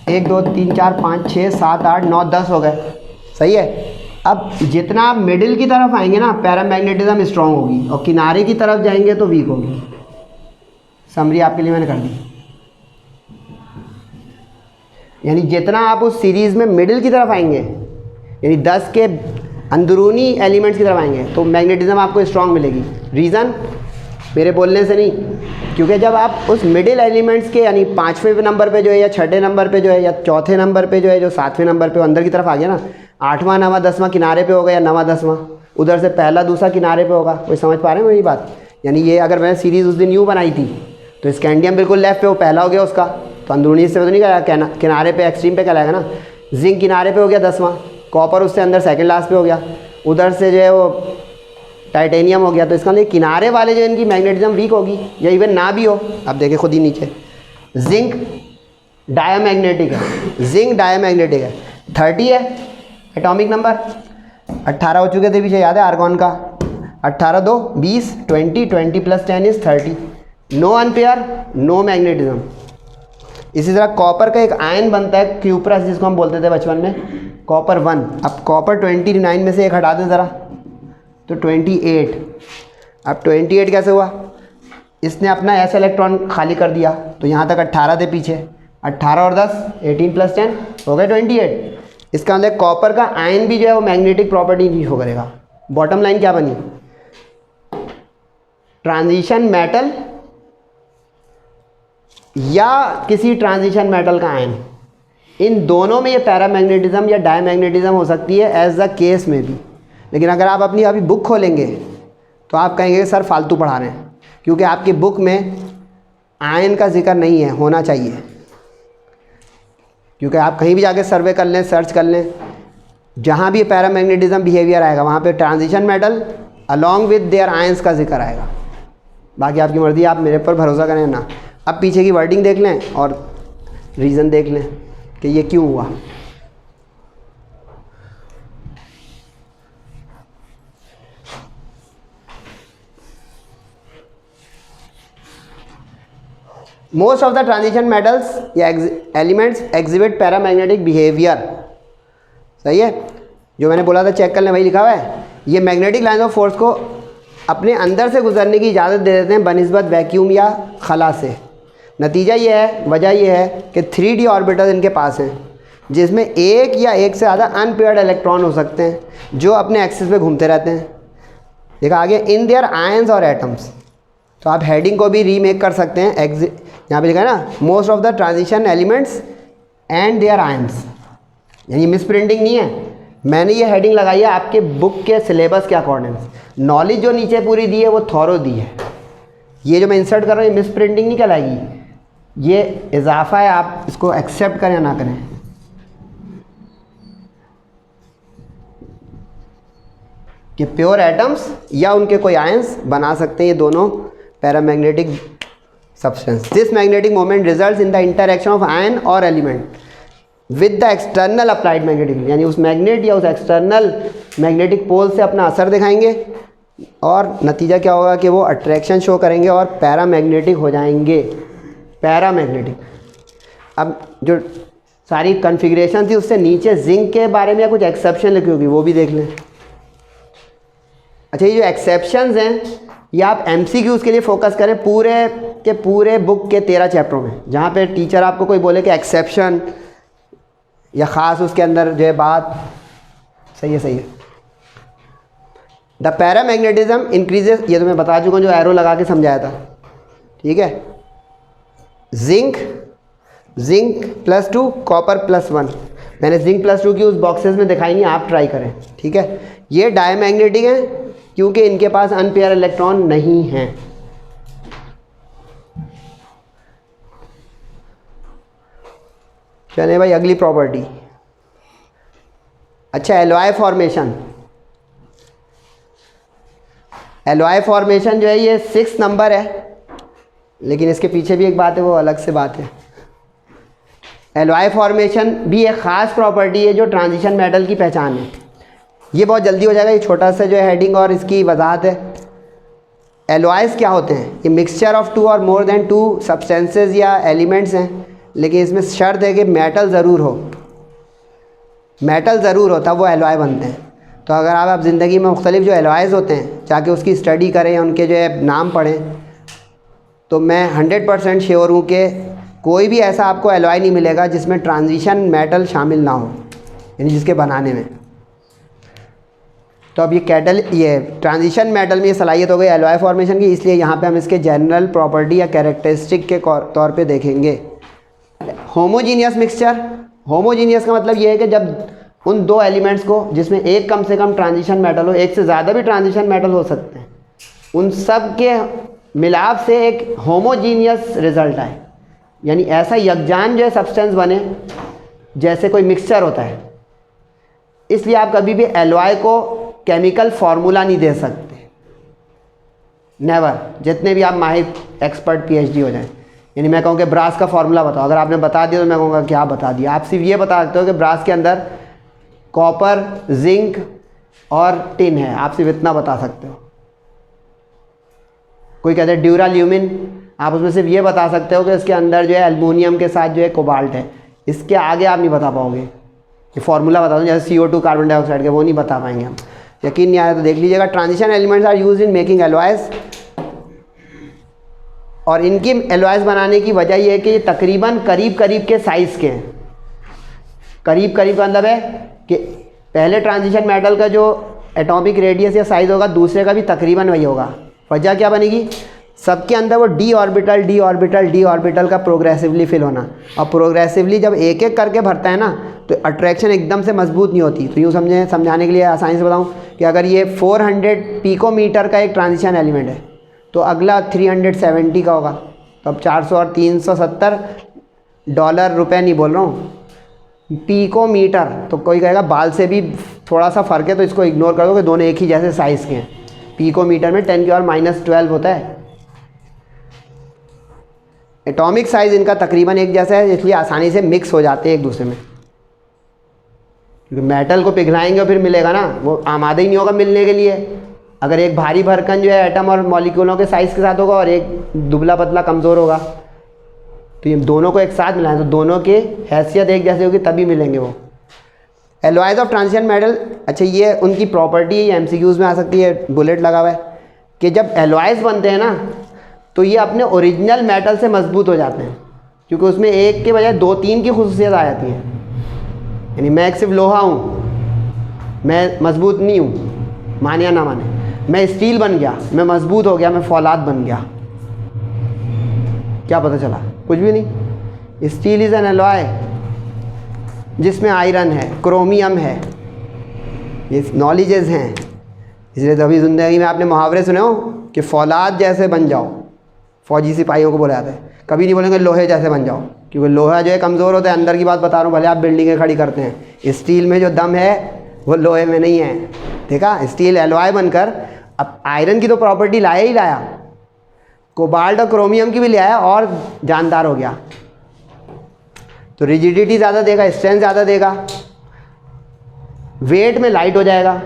1, 2, 3, 4, 5, 6, 7, 8, 9, 10 हो गए, सही है। अब जितना आप मिडिल की तरफ आएंगे ना पैरामैग्नेटिज्म स्ट्रांग होगी और किनारे की तरफ जाएंगे तो वीक होगी। समरी आपके लिए मैंने कर दी। यानी जितना आप उस सीरीज़ में मिडिल की तरफ आएंगे, यानी 10 के अंदरूनी एलिमेंट्स की तरफ आएंगे तो मैग्नेटिज्म आपको स्ट्रांग मिलेगी। रीज़न मेरे बोलने से नहीं, क्योंकि जब आप उस मिडिल एलिमेंट्स के यानी 5वें नंबर पे जो है या 6ठे नंबर पे जो है या 4थे नंबर पे जो है जो 7वें नंबर पे अंदर की तरफ आ गया ना, 8वां 9वां 10वां किनारे पे होगा या 9वां 10वां उधर से पहला दूसरा किनारे पे होगा। कोई समझ पा रहे हैं मेरी बात। यानी ये अगर मैंने सीरीज़ उस दिन यूँ बनाई थी तो स्कैंडियम बिल्कुल लेफ्ट पे वो पहला हो गया उसका, तो अंदरूनी हिस्से में तो नहीं गया, किनारे पे एक्सट्रीम पे कहलाएगा ना। जिंक किनारे पे हो गया 10वां, कॉपर उससे अंदर सेकंड लास्ट पे हो गया, उधर से जो है वो टाइटेनियम हो गया। तो इसका मतलब किनारे वाले जो इनकी मैग्नेटिज्म वीक होगी या इवन ना भी हो। अब देखें खुद ही नीचे, जिंक डायामैग्नेटिक है, जिंक डायामैग्नेटिक है, 30 है एटॉमिक नंबर। 18 हो चुके थे पीछे, याद है आर्गॉन का, 18 2 20, 20 + 10 is 30। No unpair, no magnetism. इसी तरह कॉपर का एक आयन बनता है क्यूप्रस, जिसको हम बोलते थे बचपन में, कॉपर 1। अब कॉपर 29 में से एक हटा दें ज़रा तो 28। अब 28 कैसे हुआ, इसने अपना s इलेक्ट्रॉन खाली कर दिया, तो यहाँ तक 18 थे पीछे, 18 और 10 18 + 10 हो गए 28। इसका मतलब कॉपर का आयन भी जो है वो मैग्नेटिक प्रॉपर्टी नहीं शो करेगा। बॉटम लाइन क्या बनी, ट्रांजिशन मेटल या किसी ट्रांजिशन मेटल का आयन, इन दोनों में ये पैरामैग्नेटिज्म या डायमैग्नेटिज्म हो सकती है एज द केस में भी। लेकिन अगर आप अपनी अभी बुक खोलेंगे तो आप कहेंगे सर फालतू पढ़ा रहे हैं, क्योंकि आपकी बुक में आयन का जिक्र नहीं है, होना चाहिए। क्योंकि आप कहीं भी जाके सर्वे कर लें, सर्च कर लें, जहाँ भी पैरामैग्नेटिज्म बिहेवियर आएगा वहाँ पे transition metal along with their ions का जिक्र आएगा। बाकी आपकी मर्ज़ी, आप मेरे पर भरोसा करें ना। अब पीछे की वर्डिंग देख लें और रीज़न देख लें कि ये क्यों हुआ। Most of the transition metals या एलिमेंट्स एग्जिबिट पैरामैग्नेटिक बिहेवियर। सही है, जो मैंने बोला था चेक कर लें, वही लिखा हुआ है। ये मैग्नेटिक लाइन ऑफ फोर्स को अपने अंदर से गुजरने की इजाज़त दे देते हैं बनिस्बत वैक्यूम या खला से। नतीजा ये है, वजह ये है कि 3D ऑर्बिटल इनके पास हैं, जिसमें एक या एक से ज़्यादा अनपेयर्ड इलेक्ट्रॉन हो सकते हैं जो अपने एक्सिस पे घूमते रहते हैं। देखा आगे, इन देयर आयंस और एटम्स। तो आप हेडिंग को भी रीमेक कर सकते हैं, यहाँ पे लिखा है ना, most of the transition elements and their ions. यानी मिस प्रिंटिंग नहीं है, मैंने ये हेडिंग लगाई है आपके बुक के सिलेबस के अकॉर्डिंग। नॉलेज जो नीचे पूरी दी है वो थॉरो दी है। ये जो मैं इंसर्ट कर रहा हूँ ये मिस प्रिंटिंग नहीं कहलाएगी, ये इजाफा है, आप इसको एक्सेप्ट करें या ना करें। कि प्योर एटम्स या उनके कोई आयंस बना सकते हैं ये दोनों paramagnetic substance. This magnetic moment results in the interaction of ion और element with the external applied magnetic, यानी उस मैग्नेट या उस एक्सटर्नल मैग्नेटिक पोल से अपना असर दिखाएंगे और नतीजा क्या होगा कि वो अट्रैक्शन शो करेंगे और पैरामैग्नेटिक हो जाएंगे। पैरामैग्नेटिक। अब जो सारी कॉन्फ़िगरेशन थी उससे नीचे जिंक के बारे में या कुछ एक्सेप्शन लिखी होगी, वो भी देख लें। अच्छा, ये जो एक्सेप्शंस हैं ये आप MCQs के लिए फोकस करें पूरे के पूरे बुक के 13 चैप्टरों में। जहाँ पे टीचर आपको कोई बोले कि एक्सेप्शन या ख़ास उसके अंदर जो है बात, सही है, सही है। द पैरामैग्नेटिज्म इंक्रीजेस, ये तो मैं बता चुका हूँ जो एरो लगा के समझाया था, ठीक है। जिंक +2 कॉपर +1, मैंने जिंक +2 की उस बॉक्सेस में दिखाई नहीं, आप ट्राई करें, ठीक है। ये डायमैग्नेटिक हैं क्योंकि इनके पास अनपेयर इलेक्ट्रॉन नहीं हैं। चले भाई अगली प्रॉपर्टी। अच्छा, एलॉय फॉर्मेशन। एलॉय फॉर्मेशन जो है ये 6 नंबर है, लेकिन इसके पीछे भी एक बात है, वो अलग से बात है। एलॉय फॉर्मेशन भी एक ख़ास प्रॉपर्टी है जो ट्रांजिशन मेटल की पहचान है। ये बहुत जल्दी हो जाएगा, ये छोटा सा जो है हेडिंग और इसकी वजाहत है। एलॉयज़ क्या होते हैं? ये मिक्सचर ऑफ 2 और मोर देन 2 सब्सटेंसेस या एलिमेंट्स हैं, लेकिन इसमें शर्त है कि मेटल ज़रूर हो, मेटल ज़रूर हो तब वो एलॉय बनते हैं। तो अगर आप ज़िंदगी में मुख्तलिफ जो एलॉयज़ होते हैं जाके उसकी स्टडी करें या उनके जो है नाम पढ़ें, तो मैं 100% श्योर हूँ कि कोई भी ऐसा आपको एलॉय नहीं मिलेगा जिसमें ट्रांजिशन मेटल शामिल ना हो, यानी जिसके बनाने में। तो अब ये ट्रांजिशन मेटल में ये सलाहियत हो गई एलॉय फॉर्मेशन की, इसलिए यहाँ पे हम इसके जनरल प्रॉपर्टी या कैरेक्टरिस्टिक के तौर पे देखेंगे। Homogeneous mixture. होमोजीनियस का मतलब ये है कि जब उन 2 एलिमेंट्स को, जिसमें एक कम से कम ट्रांजिशन मेटल हो, एक से ज़्यादा भी ट्रांजिशन मेटल हो सकते हैं, उन सब के मिलाप से एक होमोजीनियस रिजल्ट आए, यानी ऐसा यकजान जो है सब्सटेंस बने जैसे कोई मिक्सचर होता है। इसलिए आप कभी भी एलॉय को केमिकल फार्मूला नहीं दे सकते, नेवर, जितने भी आप माहिर एक्सपर्ट PhD हो जाएं। यानी मैं कहूँ कि ब्रास का फार्मूला बताओ, अगर आपने बता दिया तो मैं कहूँगा क्या बता दिया। आप सिर्फ ये बता सकते हो कि ब्रास के अंदर कॉपर, जिंक और टिन है, आप सिर्फ इतना बता सकते हो। कोई कहते हैं ड्यूराल्यूमिन, आप उसमें सिर्फ ये बता सकते हो कि इसके अंदर जो है एल्युमिनियम के साथ जो है कोबाल्ट है, इसके आगे आप नहीं बता पाओगे। ये फार्मूला बता दूँ जैसे CO2 कार्बन डाइऑक्साइड के, वो नहीं बता पाएंगे हम। यकीन नहीं आया तो देख लीजिएगा। Transition elements are used in making alloys, और इनकी एलॉयज बनाने की वजह यह है कि ये तकरीबन करीब करीब के साइज़ के हैं। करीब करीब का मतलब है कि पहले ट्रांजिशन मेटल का जो एटॉमिक रेडियस या साइज़ होगा दूसरे का भी तकरीबन वही होगा। वजह क्या बनेगी, सबके अंदर वो D orbital D orbital D orbital का प्रोग्रेसिवली फिल होना, और प्रोग्रेसिवली जब एक एक करके भरता है ना तो अट्रैक्शन एकदम से मजबूत नहीं होती। तो यूँ समझाने के लिए आसानी से बताऊँ कि अगर ये 400 पिकोमीटर का एक ट्रांजिशन एलिमेंट है तो अगला 370 का होगा। तो अब 400 और 370 डॉलर रुपए नहीं बोल रहा हूँ, पिकोमीटर। तो कोई कहेगा बाल से भी थोड़ा सा फ़र्क है तो इसको इग्नोर कर दो कि दोनों एक ही जैसे साइज़ के हैं। पिकोमीटर में 10⁻⁻12 होता है। एटॉमिक साइज़ इनका तकरीबन एक जैसा है, इसलिए आसानी से मिक्स हो जाते हैं एक दूसरे में। क्योंकि मेटल को पिघलाएंगे और फिर मिलेगा ना, वो आमादा ही नहीं होगा मिलने के लिए। अगर एक भारी भरकन जो है एटम और मॉलिक्यूलों के साइज़ के साथ होगा और एक दुबला पतला कमज़ोर होगा, तो ये दोनों को एक साथ मिलाएं तो दोनों की हैसियत एक जैसी होगी तभी मिलेंगे वो। एलॉयज ऑफ ट्रांजिशन मेटल, अच्छा ये उनकी प्रॉपर्टी है, ये एमसीक्यूज़ में आ सकती है, बुलेट लगा हुआ है कि जब एलॉयज बनते हैं ना तो ये अपने ओरिजिनल मेटल से मजबूत हो जाते हैं, क्योंकि उसमें एक के बजाय 2-3 की खुसूसियत आ जाती हैं। यानी मैं एक सिर्फ लोहा हूँ, मैं मजबूत नहीं हूँ, माने या ना माने, मैं स्टील बन गया, मैं मजबूत हो गया, मैं फौलाद बन गया। क्या पता चला, कुछ भी नहीं। स्टील इज़ एन एलॉय जिसमें आयरन है, क्रोमियम है, ये नॉलेजेस हैं। इसलिए तभी ज़िंदगी में आपने मुहावरे सुने हो कि फौलाद जैसे बन जाओ, फौजी सिपाहियों को बोला जाता है। कभी नहीं बोलेंगे लोहे जैसे बन जाओ, क्योंकि लोहा जो है कमज़ोर होता है। अंदर की बात बता रहा हूँ, भले आप बिल्डिंगें खड़ी करते हैं, स्टील में जो दम है वो लोहे में नहीं है। देखा, स्टील एलॉय बनकर अब आयरन की तो प्रॉपर्टी लाया ही लाया, कोबाल्ट और क्रोमियम की भी ले आया और जानदार हो गया। तो रिजिडिटी ज़्यादा देगा, स्ट्रेंथ ज़्यादा देगा, वेट में लाइट हो जाएगा।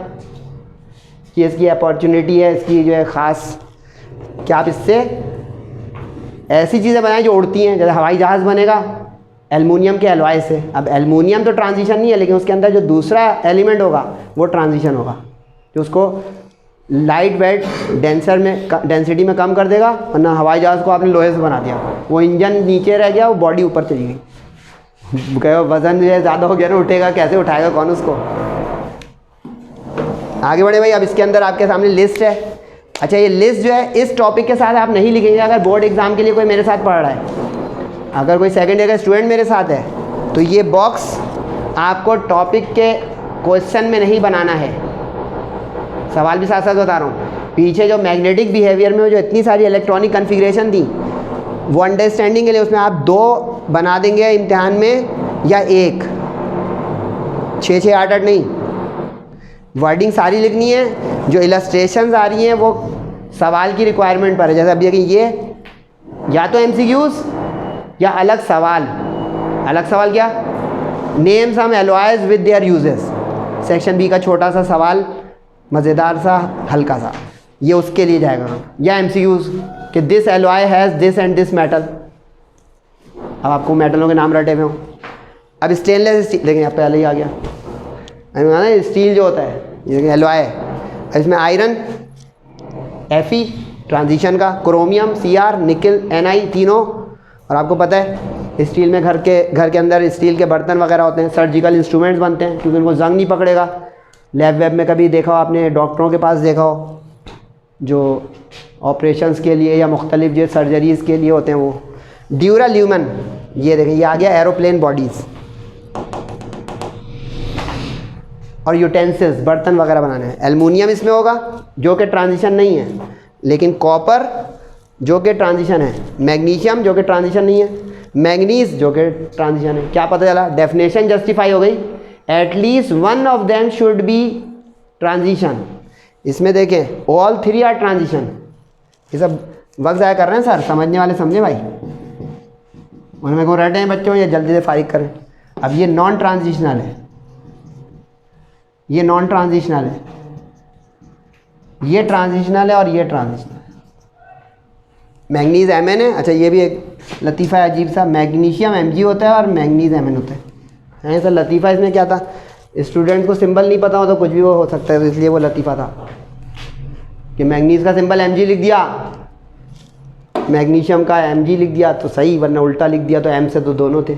कि इसकी अपॉर्चुनिटी है, इसकी जो है ख़ास कि आप इससे ऐसी चीज़ें बनाएं जो उड़ती हैं। जैसे हवाई जहाज़ बनेगा एल्युमिनियम के एलॉय से। अब एल्युमिनियम तो ट्रांजिशन नहीं है, लेकिन उसके अंदर जो दूसरा एलिमेंट होगा वो ट्रांजिशन होगा, जो उसको लाइट वेट डेंसिटी में कम कर देगा। वरना हवाई जहाज़ को आपने लोहे से बना दिया, वो इंजन नीचे रह गया, वो बॉडी ऊपर चली गई। कहे वज़न जो है ज़्यादा हो गया ना, उठेगा कैसे, उठाएगा कौन उसको। आगे बढ़े भाई। अब इसके अंदर आपके सामने लिस्ट है। अच्छा, ये लिस्ट जो है इस टॉपिक के साथ आप नहीं लिखेंगे। अगर बोर्ड एग्ज़ाम के लिए कोई मेरे साथ पढ़ रहा है, अगर कोई सेकेंड ईयर का स्टूडेंट मेरे साथ है, तो ये बॉक्स आपको टॉपिक के क्वेश्चन में नहीं बनाना है। सवाल भी साथ साथ बता रहा हूँ। पीछे जो मैग्नेटिक बिहेवियर में जो इतनी सारी इलेक्ट्रॉनिक कन्फिग्रेशन थी, वो अंडरस्टैंडिंग के लिए उसमें आप 2 बना देंगे इम्तिहान में, या 1, 6-6, 8-8 नहीं। वर्डिंग सारी लिखनी है, जो इलस्ट्रेशंस आ रही हैं वो सवाल की रिक्वायरमेंट पर है। जैसे अभी ये या तो एमसीक्यूज़ या अलग सवाल। अलग सवाल क्या, name some alloys with their uses. Section B का छोटा सा सवाल, मज़ेदार सा, हल्का सा, ये उसके लिए जाएगा। या एमसीक्यूज़ कि this alloy has this and this metal. अब आपको मेटलों के नाम रटे हुए हों। अब स्टेनलेस स्टील देखें, आप पहले ही आ गया ना, स्टील जो होता है ये एलॉय है। इसमें आयरन Fe ट्रांजिशन का, क्रोमियम Cr, निकल Ni, तीनों। और आपको पता है स्टील में घर के अंदर स्टील के बर्तन वगैरह होते हैं, सर्जिकल इंस्ट्रूमेंट्स बनते हैं, क्योंकि उनको जंग नहीं पकड़ेगा। लैब वेब में कभी देखा हो आपने, डॉक्टरों के पास देखा हो, जो ऑपरेशंस के लिए या मुख्तलिफ जो सर्जरीज़ के लिए होते हैं वो। ड्यूराल्यूमन, ये देखें, ये आ गया एरोप्लेन बॉडीज़। और यूटेंसिल्स, बर्तन वगैरह बनाने हैं। एल्युमिनियम इसमें होगा जो कि ट्रांजिशन नहीं है, लेकिन कॉपर जो कि ट्रांजिशन है, मैग्नीशियम जो कि ट्रांजिशन नहीं है, मैंगनीज जो कि ट्रांजिशन है। क्या पता चला, डेफिनेशन जस्टिफाई हो गई। At least one of them should be transition. इसमें देखें ऑल 3 आर ट्रांजिशन। ये सब वक्त ज़ाया कर रहे हैं सर, समझने वाले समझे भाई। उनमें को रटे हैं बच्चों, या जल्दी से फारिग करें। अब ये नॉन ट्रांजिशनल है, ये नॉन ट्रांजिशनल है, ये ट्रांजिशनल है और ये ट्रांजिशनल है। मैंगनीज Mn है। अच्छा, ये भी एक लतीफ़ा है अजीब सा, मैग्नीशियम Mg होता है और मैंगनीज Mn होता है। सर लतीफ़ा इसमें क्या था स्टूडेंट को सिंबल नहीं पता हो तो कुछ भी वो हो सकता है, तो इसलिए वो लतीफ़ा था कि मैग्नीज का सिंबल Mg लिख दिया, मैग्नीशियम का Mg लिख दिया तो सही, वरना उल्टा लिख दिया तो M से तो दोनों थे।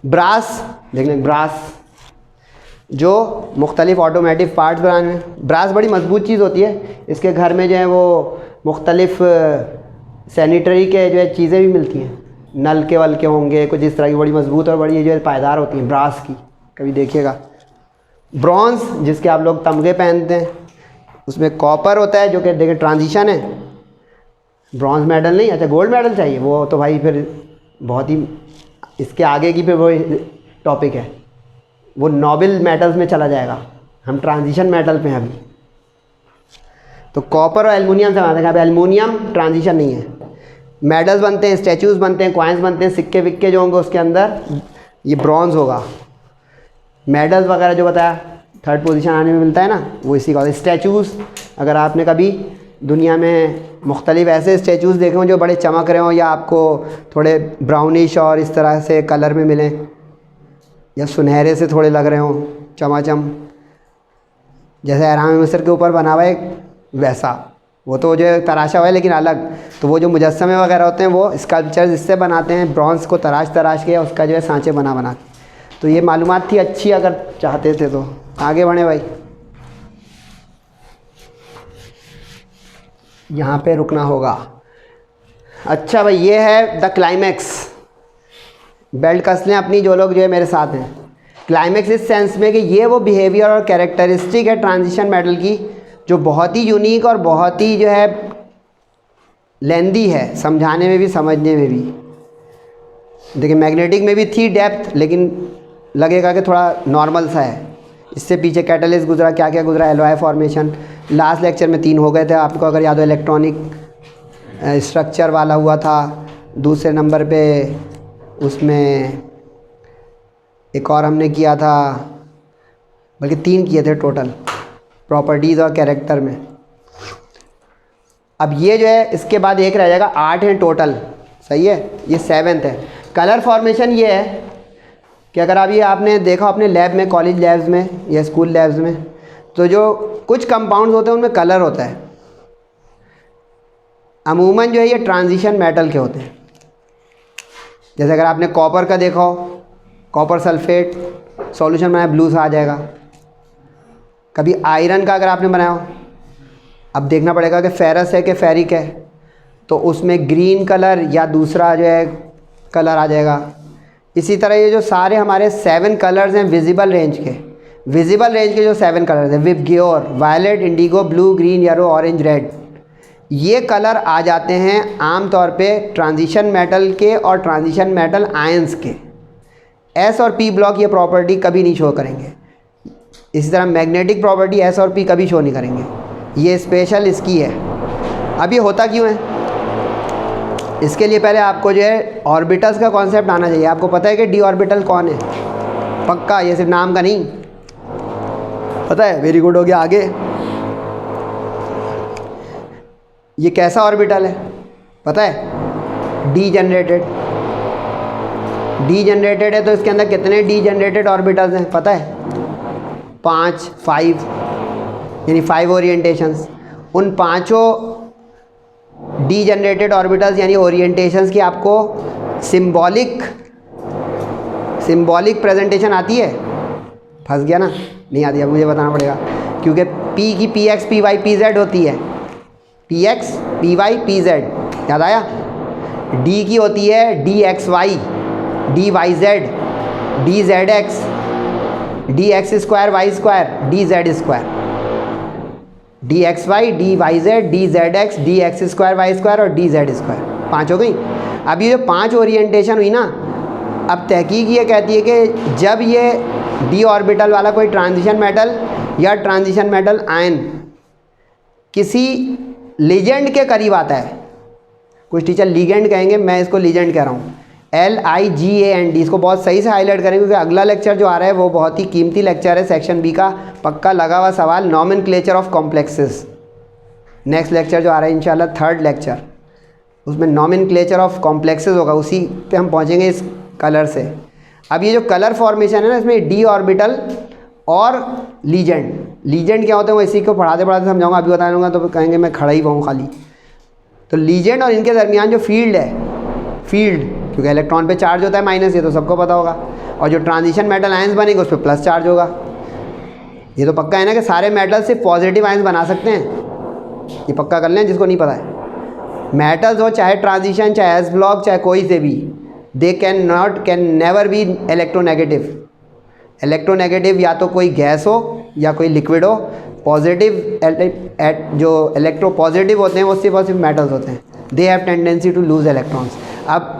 ब्रास देख लें, ब्रास जो मुख्तलिफ ऑटोमेटिक पार्ट्स बनाने में, ब्रास बड़ी मजबूत चीज़ होती है, इसके घर में जो है वो मुख्तलिफ सैनिटरी के जो है चीज़ें भी मिलती हैं, नल के वल के होंगे कुछ इस तरह की, बड़ी मजबूत और बड़ी जो है पायदार होती हैं ब्रास की, कभी देखिएगा। ब्रॉन्ज जिसके आप लोग तमगे पहनते हैं, उसमें कॉपर होता है जो कि देखिए ट्रांजिशन है, ब्रॉन्ज मेडल नहीं, अच्छा गोल्ड मेडल चाहिए, वो तो भाई फिर बहुत ही इसके आगे की फिर वो टॉपिक है, वो नोबेल मेटल्स में चला जाएगा, हम ट्रांजिशन मेटल पे हैं अभी। तो कॉपर और एल्युमिनियम से बनाते हैं, अभी एल्युमिनियम ट्रांजिशन नहीं है। मेडल्स बनते हैं, स्टैचूज बनते हैं, कॉइन्स बनते हैं, सिक्के विक्के जो होंगे उसके अंदर ये ब्रॉन्ज होगा। मेडल्स वगैरह जो बताया थर्ड पोजीशन आने में मिलता है ना, वो इसी का। स्टैचूज़ अगर आपने कभी दुनिया में मुख्तलिफ ऐसे स्टैचूज़ देखे हों जो बड़े चमक रहे हों या आपको थोड़े ब्राउनिश और इस तरह से कलर में मिलें या सुनहरे से थोड़े लग रहे हों चमाचम, जैसे अहराम मिस्र के ऊपर बना हुआ है वैसा, वो तो जो है तराशा हुआ है लेकिन अलग। तो वो जो मुजस्समे वगैरह होते हैं वो स्कल्पचर्स इससे बनाते हैं, ब्रॉन्ज को तराश के या उसका जो है सांचे बना के। तो ये मालूमात थी अच्छी, अगर चाहते थे तो आगे बढ़े भाई। यहाँ पे रुकना होगा। अच्छा भाई, ये है द क्लाइमैक्स। बेल्ट कस लें अपनी जो लोग जो है मेरे साथ हैं। क्लाइमैक्स इस सेंस में कि ये वो बिहेवियर और कैरेक्टरिस्टिक है ट्रांजिशन मेटल की जो बहुत ही यूनिक और बहुत ही जो है लेंदी है, समझाने में भी समझने में भी। देखिए मैग्नेटिक में भी थी डेप्थ, लेकिन लगेगा कि थोड़ा नॉर्मल सा है। इससे पीछे कैटलिस्ट गुजरा, क्या क्या गुजरा, एलॉय फॉर्मेशन, लास्ट लेक्चर में 3 हो गए थे आपको अगर याद हो। इलेक्ट्रॉनिक स्ट्रक्चर वाला हुआ था, दूसरे नंबर पे उसमें एक और हमने किया था, बल्कि 3 किए थे टोटल, प्रॉपर्टीज़ और कैरेक्टर में। अब ये जो है इसके बाद एक रह जाएगा, 8 हैं टोटल, सही है, ये 7th है। कलर फॉर्मेशन ये है कि अगर आप ये आपने देखा अपने लैब में, कॉलेज लैब्स में या स्कूल लैब्स में, तो जो कुछ कंपाउंड्स होते हैं उनमें कलर होता है। अमूमन जो है ये ट्रांजिशन मेटल के होते हैं। जैसे अगर आपने कॉपर का देखा हो, कॉपर सल्फेट सॉल्यूशन बनाया, ब्लू सा आ जाएगा। कभी आयरन का अगर आपने बनाया हो, अब देखना पड़ेगा कि फेरस है कि फेरिक है, तो उसमें ग्रीन कलर या दूसरा जो है कलर आ जाएगा। इसी तरह ये जो सारे हमारे 7 कलर्स हैं विजिबल रेंज के, जो 7 कलर्स हैं, VIBGYOR, violet, indigo, blue, green, yellow, orange, red, ये कलर आ जाते हैं आम तौर पे ट्रांजिशन मेटल के और ट्रांजिशन मेटल आयंस के। एस और पी ब्लॉक ये प्रॉपर्टी कभी नहीं शो करेंगे। इसी तरह मैग्नेटिक प्रॉपर्टी एस और पी कभी शो नहीं करेंगे, ये स्पेशल इसकी है। अब ये होता क्यों है, इसके लिए पहले आपको जो है ऑर्बिटल्स का कॉन्सेप्ट आना चाहिए। आपको पता है कि डी ऑर्बिटल कौन है? पक्का, ये सिर्फ नाम का नहीं पता है? वेरी गुड, हो गया। आगे ये कैसा ऑर्बिटल है पता है? डी जनरेटेड है। तो इसके अंदर कितने डी जनरेटेड ऑर्बिटल्स हैं पता है? 5 यानी 5 ओरिएंटेशंस। उन 5 डी जनरेटेड ऑर्बिटल्स यानी ओरिएंटेशंस की आपको सिंबॉलिक प्रेजेंटेशन आती है? फंस गया ना, नहीं आती है, मुझे बताना पड़ेगा, क्योंकि पी की p x p y p z होती है, p x p y p z, याद आया? डी की होती है d x y, d y z, d z x, d x square y square, d z square, d x y, d y z, d z x, d x square y square और d z square. 5 हो गई। अब ये जो 5 orientation हुई ना, अब तहकीक ये कहती है कि जब ये डी ऑर्बिटल वाला कोई ट्रांजिशन मेटल या ट्रांजिशन मेटल आयन किसी लिजेंड के करीब आता है, कुछ टीचर लिगेंड कहेंगे, मैं इसको लिजेंड कह रहा हूँ, LIGAND, इसको बहुत सही से हाईलाइट करेंगे क्योंकि अगला लेक्चर जो आ रहा है वो बहुत ही कीमती लेक्चर है, सेक्शन बी का पक्का लगा हुआ सवाल, nomenclature of complexes. Next lecture जो आ रहा है इंशाल्लाह 3rd लेक्चर, उसमें नॉमेनक्लेचर ऑफ कॉम्प्लेक्सेस होगा, उसी पे हम पहुँचेंगे इस कलर से। अब ये जो कलर फॉर्मेशन है ना, इसमें डी ऑर्बिटल और लीजेंड क्या होते हैं वो इसी को पढ़ाते पढ़ाते समझाऊंगा, अभी बता दूंगा तो कहेंगे मैं खड़ा ही रहूँ खाली। तो लीजेंड और इनके दरमियान जो फील्ड है, क्योंकि इलेक्ट्रॉन पे चार्ज होता है माइनस, ये तो सबको पता होगा, और जो ट्रांजिशन मेटल आयंस बनेंगे उस पर प्लस चार्ज होगा। ये तो पक्का है ना कि सारे मेटल से पॉजिटिव आयंस बना सकते हैं, ये पक्का कर लें जिसको नहीं पता है। मेटल्स हो चाहे ट्रांजिशन, चाहे एस ब्लॉक, चाहे कोई से भी, they can never be electronegative. Electronegative या तो कोई गैस हो या कोई लिक्विड हो, पॉजिटिव जो इलेक्ट्रो पॉजिटिव होते हैं वो सिर्फ मेटल्स होते हैं, they have tendency to lose electrons. अब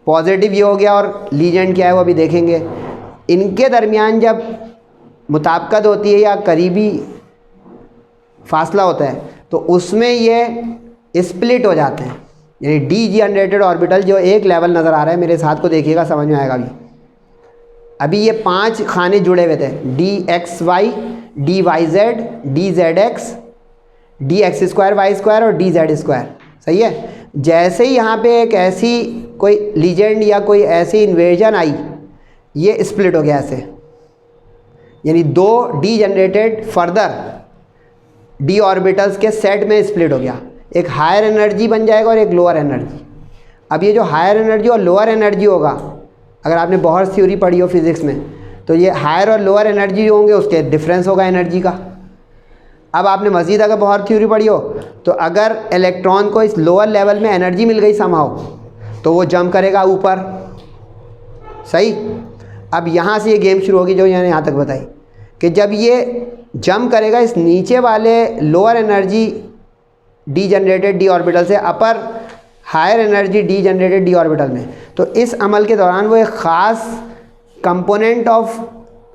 पॉजिटिव ये हो गया और लीजेंड क्या है वो अभी देखेंगे। इनके दरमियान जब मुताबिकत होती है या करीबी फासला होता है तो उसमें ये स्प्लिट हो जाते हैं, यानी डी जनरेटेड ऑर्बिटल जो एक लेवल नज़र आ रहा है, मेरे साथ को देखिएगा समझ में आएगा। अभी ये 5 खाने जुड़े हुए थे, d x y, d y z, d z x, d x square y square और डी जेड स्क्वायर, सही है। जैसे ही यहाँ पे एक ऐसी कोई लीजेंड या कोई ऐसी इन्वेजन आई, ये स्प्लिट हो गया ऐसे, यानी 2 D generated further D orbitals के सेट में स्प्लिट हो गया, एक हायर एनर्जी बन जाएगा और एक लोअर एनर्जी। अब ये जो हायर एनर्जी और लोअर एनर्जी होगा, अगर आपने बोहर थ्योरी पढ़ी हो फिज़िक्स में, तो ये हायर और लोअर एनर्जी होंगे उसके डिफरेंस होगा एनर्जी का। अब आपने मज़ीद अगर बोहर थ्योरी पढ़ी हो तो अगर इलेक्ट्रॉन को इस लोअर लेवल में एनर्जी मिल गई समहाउ तो वो जंप करेगा ऊपर, सही। अब यहाँ से ये गेम शुरू होगी जो यहाँ तक बताई कि जब ये जंप करेगा इस नीचे वाले lower energy degenerated d orbital से upper higher energy degenerated d orbital में, तो इस अमल के दौरान वो एक ख़ास component of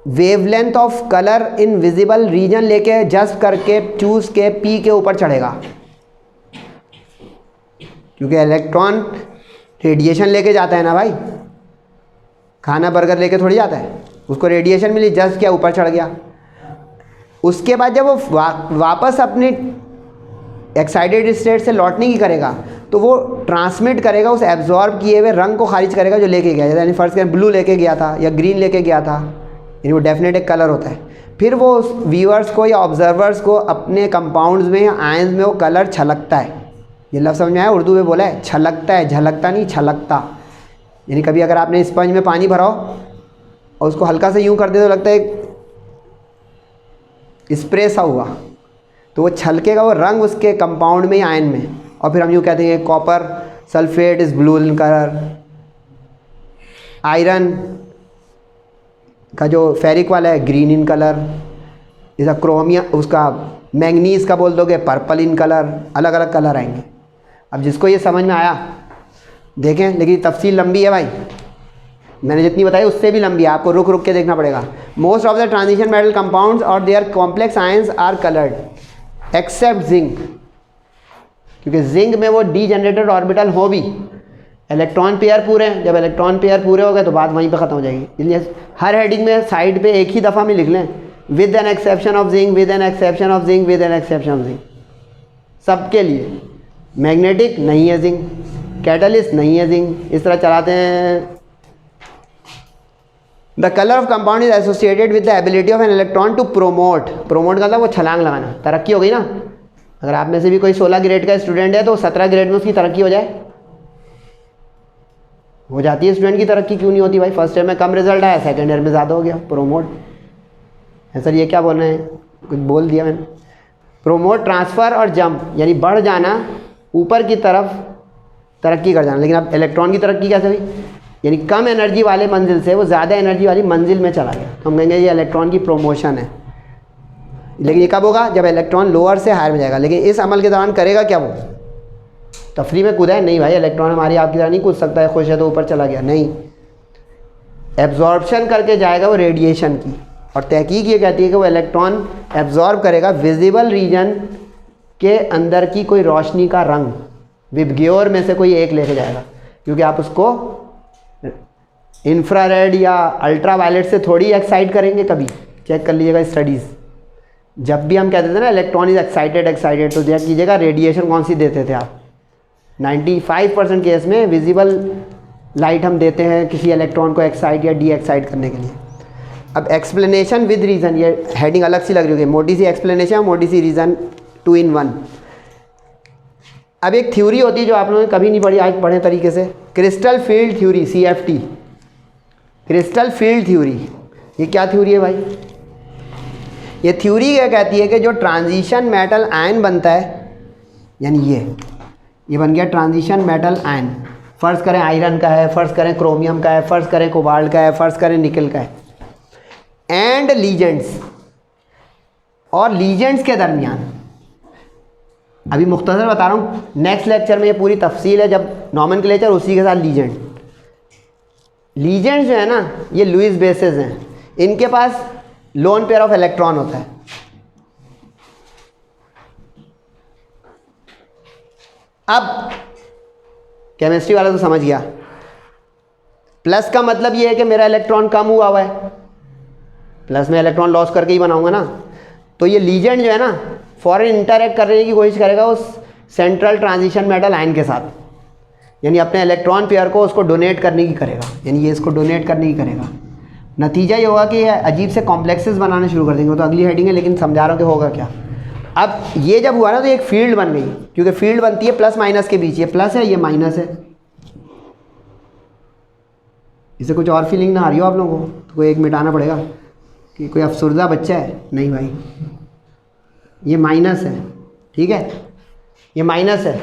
wavelength of colour in visible region लेके जस्ट करके चूज़ के पी के ऊपर चढ़ेगा, क्योंकि इलेक्ट्रॉन रेडिएशन लेके जाता है ना भाई, खाना बर्गर लेके थोड़ी जाता है, उसको रेडिएशन मिली, जस्ट क्या ऊपर चढ़ गया। उसके बाद जब वो वापस अपने एक्साइटेड स्टेट से लौटने की करेगा तो वो ट्रांसमिट करेगा उस एब्जॉर्ब किए हुए रंग को खारिज करेगा जो लेके गया, यानी फर्स्ट करें ब्लू लेके गया था या ग्रीन लेके गया था, यानी वो डेफिनेट एक कलर होता है। फिर वो उस व्यूअर्स को या ऑब्जर्वर्स को अपने कंपाउंड्स में या आयंस में वो कलर छलकता है। ये लफ्ज़ समझ में आया, उर्दू में बोला है, छलकता है, झलकता नहीं, छलकता। यानी कभी अगर आपने स्पंज में पानी भरा हो और उसको हल्का से यूँ कर दे तो लगता है स्प्रे सा हुआ, तो वो छलकेगा, वो रंग उसके कंपाउंड में या आयन में, और फिर हम यूँ कहते हैं copper sulphate is blue in colour, iron का जो फेरिक वाला है ग्रीन इन कलर, जैसा क्रोमियम उसका मैंगनीज का बोल दोगे पर्पल इन कलर, अलग अलग कलर आएंगे। अब जिसको ये समझ में आया देखें, लेकिन तफसील लंबी है भाई, मैंने जितनी बताई उससे भी लंबी है, आपको रुक रुक के देखना पड़ेगा। Most of the transition metal compounds और their complex ions are coloured except zinc, क्योंकि जिंक में वो डी जनरेटेड ऑर्बिटल हो भी, इलेक्ट्रॉन पेयर पूरे हैं, जब इलेक्ट्रॉन पेयर पूरे हो गए तो बात वहीं पे ख़त्म हो जाएगी। इसलिए हर हेडिंग में साइड पे एक ही दफ़ा में लिख लें, with an exception of zinc, with an exception of zinc, with an exception of zinc, सबके लिए। मैग्नेटिक नहीं है जिंक, कैटलिस्ट नहीं है जिंक, इस तरह चलाते हैं। The colour of compound is associated with the ability of an electron to promote का मतलब वो छलांग लगाना, तरक्की हो गई ना। अगर आप में से भी कोई 16 ग्रेड का स्टूडेंट है तो 17 ग्रेड में उसकी तरक्की हो जाए, हो जाती है। स्टूडेंट की तरक्की क्यों नहीं होती भाई? फर्स्ट ईयर में कम रिजल्ट आया, सेकंड ईयर में ज़्यादा हो गया, प्रोमोट है। सर ये क्या बोल रहे हैं, कुछ बोल दिया मैंने। प्रोमोट, ट्रांसफ़र और जंप, यानी बढ़ जाना, ऊपर की तरफ तरक्की कर जाना। लेकिन अब इलेक्ट्रॉन की तरक्की कैसे हुई? यानी कम एनर्जी वाले मंजिल से वो ज़्यादा एनर्जी वाली मंजिल में चला गया, तो हम कहेंगे ये इलेक्ट्रॉन की प्रोमोशन है। लेकिन ये कब होगा? जब इलेक्ट्रॉन लोअर से हायर में जाएगा। लेकिन इस अमल के दौरान करेगा क्या? वो तफरी में कूदा है? नहीं भाई, इलेक्ट्रॉन हमारी आपकी तरह नहीं कूद सकता है, खुश है तो ऊपर चला गया, नहीं। एब्जॉर्प्शन करके जाएगा वो रेडिएशन की, और तहकीक ये कहती है कि वो इलेक्ट्रॉन एब्जॉर्ब करेगा विजिबल रीजन के अंदर की कोई रोशनी का रंग, विबग्योर में से कोई एक लेके जाएगा, क्योंकि आप उसको इंफ्रारेड या अल्ट्रावायलेट से थोड़ी एक्साइट करेंगे। कभी चेक कर लीजिएगा स्टडीज़, जब भी हम कहते थे ना इलेक्ट्रॉन इज एक्साइटेड, तो चेक कीजिएगा रेडिएशन कौन सी देते थे आप। 95% केस में विजिबल लाइट हम देते हैं किसी इलेक्ट्रॉन को एक्साइट या डी एक्साइट करने के लिए। अब एक्सप्लेनेशन विद रीज़न, ये हेडिंग अलग सी लग रही होगी, मोटी सी एक्सप्लेनेशन, मोटी सी रीज़न, 2 in 1। अब एक थ्योरी होती है जो आप लोगों ने कभी नहीं पढ़ी, आज पढ़े तरीके से, crystal field theory, CFT, crystal field theory. ये क्या थ्योरी है भाई? ये थ्योरी क्या कहती है कि जो ट्रांजिशन मेटल आयन बनता है, यानी ये बन गया ट्रांजिशन मेटल आयन, फ़र्ज़ करें आयरन का है, फ़र्ज़ करें क्रोमियम का है, फ़र्ज़ करें कोबाल्ट का है, फ़र्ज़ करें निकल का है, एंड लीजेंड्स, और लीजेंड्स के दरमियान, अभी मुख्तसर बता रहा हूँ, नेक्स्ट लेक्चर में ये पूरी तफसील है जब नॉमेनक्लेचर, उसी के साथ लीजेंड। लीजेंड्स जो है ना, ये लुईस बेसेस हैं, इनके पास लोन पेयर ऑफ इलेक्ट्रॉन होता है। अब केमिस्ट्री वाला तो समझ गया, प्लस का मतलब ये है कि मेरा इलेक्ट्रॉन कम हुआ है, प्लस में इलेक्ट्रॉन लॉस करके ही बनाऊंगा ना। तो ये लीजेंड जो है ना, फॉरन इंटरैक्ट करने की कोशिश करेगा उस सेंट्रल ट्रांजिशन मेटल आयन के साथ, यानी अपने इलेक्ट्रॉन पेयर को उसको डोनेट करने की करेगा, यानी ये इसको डोनेट करने की करेगा। नतीजा ये होगा कि ये अजीब से कॉम्प्लेक्सेस बनाने शुरू कर देंगे, वो तो अगली हेडिंग है, लेकिन समझा रहा हूँ कि होगा क्या। अब ये जब हुआ ना तो एक फील्ड बन गई, क्योंकि फील्ड बनती है प्लस माइनस के बीच, ये प्लस है ये माइनस है। इसे कुछ और फीलिंग ना आ रही हो आप लोगों को, तो कोई एक मिटाना पड़ेगा कि कोई अफसरदा बच्चा है, नहीं भाई, ये माइनस है, ठीक है, ये माइनस है,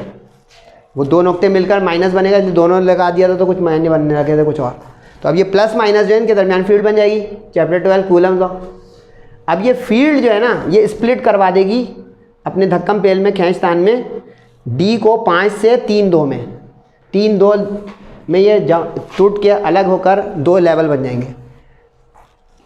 वो दो नुक्ते मिलकर माइनस बनेगा, दोनों लगा दिया तो कुछ मायने बनने लगे थे कुछ और। तो अब ये प्लस माइनस जो है इनके दरमियान फील्ड बन जाएगी, चैप्टर 12 कूलम लॉ। अब ये फील्ड जो है ना, ये स्प्लिट करवा देगी अपने धक्कम पेल में, खींचतान में, डी को 5 से 3-2 में, 3-2 में ये टूट के अलग होकर 2 लेवल बन जाएंगे।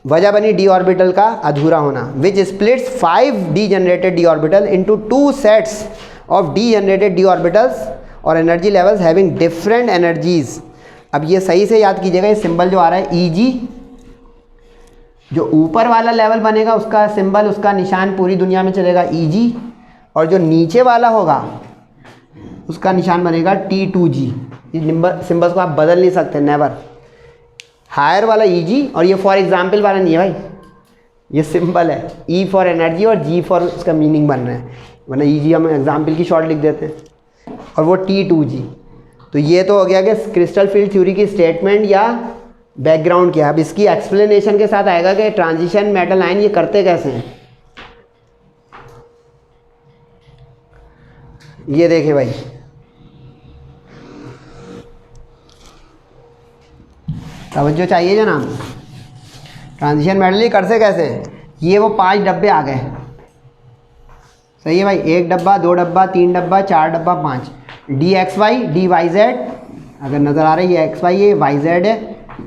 वजह बनी डी ऑर्बिटल का अधूरा होना, which splits 5 degenerated d orbital into 2 sets of degenerated d orbitals और energy levels having different energies. अब ये सही से याद कीजिएगा, ये सिंबल जो आ रहा है Eg, जो ऊपर वाला लेवल बनेगा उसका सिंबल, उसका निशान पूरी दुनिया में चलेगा Eg, और जो नीचे वाला होगा उसका निशान बनेगा T2G। ये सिंबल्स को आप बदल नहीं सकते, नेवर। हायर वाला Eg, और ये फॉर एग्जाम्पल वाला नहीं है भाई, ये सिंबल है, E फॉर एनर्जी और G फॉर उसका मीनिंग बन रहा है, वरना Eg हम एग्जाम्पल की शॉर्ट लिख देते हैं, और वो T2G। तो ये तो हो गया कि क्रिस्टल फील्ड थ्योरी की स्टेटमेंट या बैकग्राउंड क्या है। अब इसकी एक्सप्लेनेशन के साथ आएगा कि ट्रांजिशन मेटल आयन ये करते कैसे हैं। ये देखिए भाई, तवज्जो चाहिए जनाब, ट्रांजिशन मेटल ये करते कैसे हैं। ये वो 5 डब्बे आ गए, सही है भाई, 1 डब्बा, 2 डब्बा, 3 डब्बा, 4 डब्बा, 5, DXY DYZ, अगर नज़र आ रहा है ये XY है, YZ है,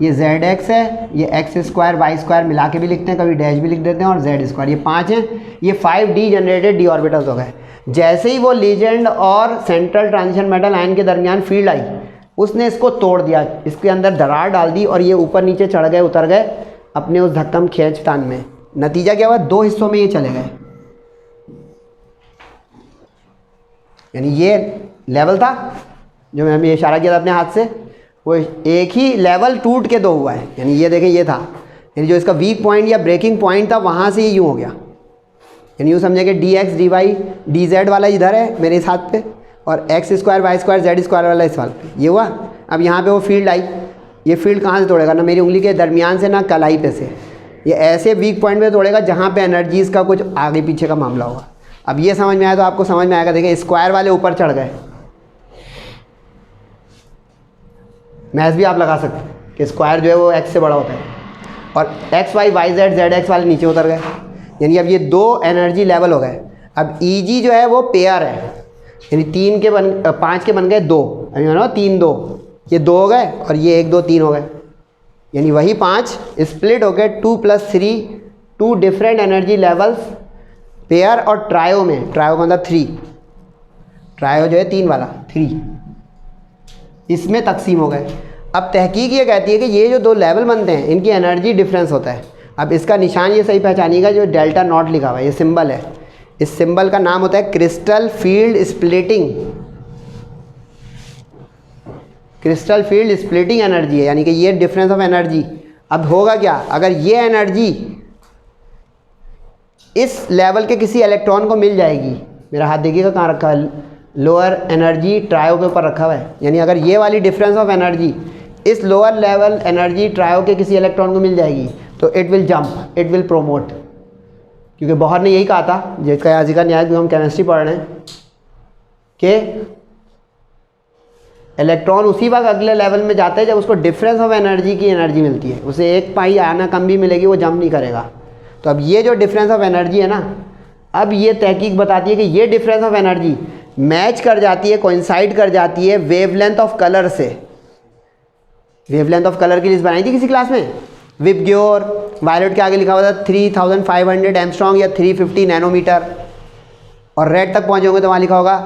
ये ZX है, ये X स्क्वायर Y स्क्वायर मिला के भी लिखते हैं, कभी डैश भी लिख देते हैं, और Z स्क्वायर, ये 5 हैं। ये 5 डी जनरेटेड डी ऑर्बिटल्स हो गए। जैसे ही वो लीजेंड और सेंट्रल ट्रांजिशन मेटल आयन के दरमियान फील्ड आई, उसने इसको तोड़ दिया, इसके अंदर दरार डाल दी, और ये ऊपर नीचे चढ़ गए, उतर गए अपने उस धक्कम खींचतान में। नतीजा क्या हुआ, 2 हिस्सों में ये चले गए, यानी ये लेवल था जो मैंने इशारा किया था अपने हाथ से, वो एक ही लेवल टूट के 2 हुआ है। यानी ये देखें, ये था, यानी जो इसका वीक पॉइंट या ब्रेकिंग पॉइंट था, वहाँ से ये यूँ हो गया। यानी यूँ समझे कि DX DY DZ वाला इधर है मेरे इस हाथ पे, और X square Y square Z square वाला इस हाथ पे, ये हुआ। अब यहाँ पे वो फील्ड आई, ये फील्ड कहाँ से तोड़ेगा, ना मेरी उंगली के दरमियान से, ना कलाई पे से, ये ऐसे वीक पॉइंट पे तोड़ेगा जहाँ पे एनर्जीज़ का कुछ आगे पीछे का मामला होगा। अब ये समझ में आया तो आपको समझ में आएगा। देखिए स्क्वायर वाले ऊपर चढ़ गए, मैथ भी आप लगा सकते हैं कि स्क्वायर जो है वो x से बड़ा होता है, और XY YZ ZX वाले नीचे उतर गए, यानी अब ये 2 एनर्जी लेवल हो गए। अब Eg जो है वो पेयर है, यानी 5 के बन गए 2, यानी मानो 3 2, ये 2 हो गए, और ये 1 2 3 हो गए, यानी वही 5 स्प्लिट हो गए 2 + 3, 2 डिफरेंट एनर्जी लेवल्स पेयर और ट्रायो में, ट्रायो का मतलब 3, ट्रायो जो है 3 वाला 3, इसमें तकसीम हो गए। अब तहकीक ये कहती है कि ये जो 2 लेवल बनते हैं इनकी एनर्जी डिफरेंस होता है। अब इसका निशान ये सही पहचानिएगा, जो डेल्टा नॉट लिखा हुआ है, ये सिंबल है, इस सिंबल का नाम होता है crystal field splitting, crystal field splitting energy है, यानी कि ये डिफरेंस ऑफ एनर्जी। अब होगा क्या, अगर ये एनर्जी इस लेवल के किसी इलेक्ट्रॉन को मिल जाएगी, मेरा हाथ देखिएगा कहाँ रखा है, लोअर एनर्जी ट्रायो के ऊपर रखा हुआ है, यानी अगर ये वाली डिफरेंस ऑफ एनर्जी इस लोअर लेवल एनर्जी ट्रायो के किसी इलेक्ट्रॉन को मिल जाएगी तो it will jump, it will promote. क्योंकि बॉहर ने यही कहा था, जिसका यहाँ जिक्र न्याय हम केमिस्ट्री पढ़ रहे हैं, कि इलेक्ट्रॉन उसी वक्त अगले लेवल में जाता है जब उसको डिफरेंस ऑफ एनर्जी की एनर्जी मिलती है। उसे 1 पाई आना कम भी मिलेगी, वो जंप नहीं करेगा। तो अब ये जो डिफरेंस ऑफ एनर्जी है ना, अब ये तहकीक बताती है कि ये डिफरेंस ऑफ एनर्जी मैच कर जाती है, कोइंसाइड कर जाती है वेवलेंथ ऑफ कलर से। वेवलेंथ ऑफ कलर की लिस्ट बनाई थी किसी क्लास में, विबग्योर, वायलेट के आगे लिखा हुआ था 3500 एंगस्ट्रॉम या 350 नैनोमीटर, और रेड तक पहुँचे होंगे तो वहाँ लिखा होगा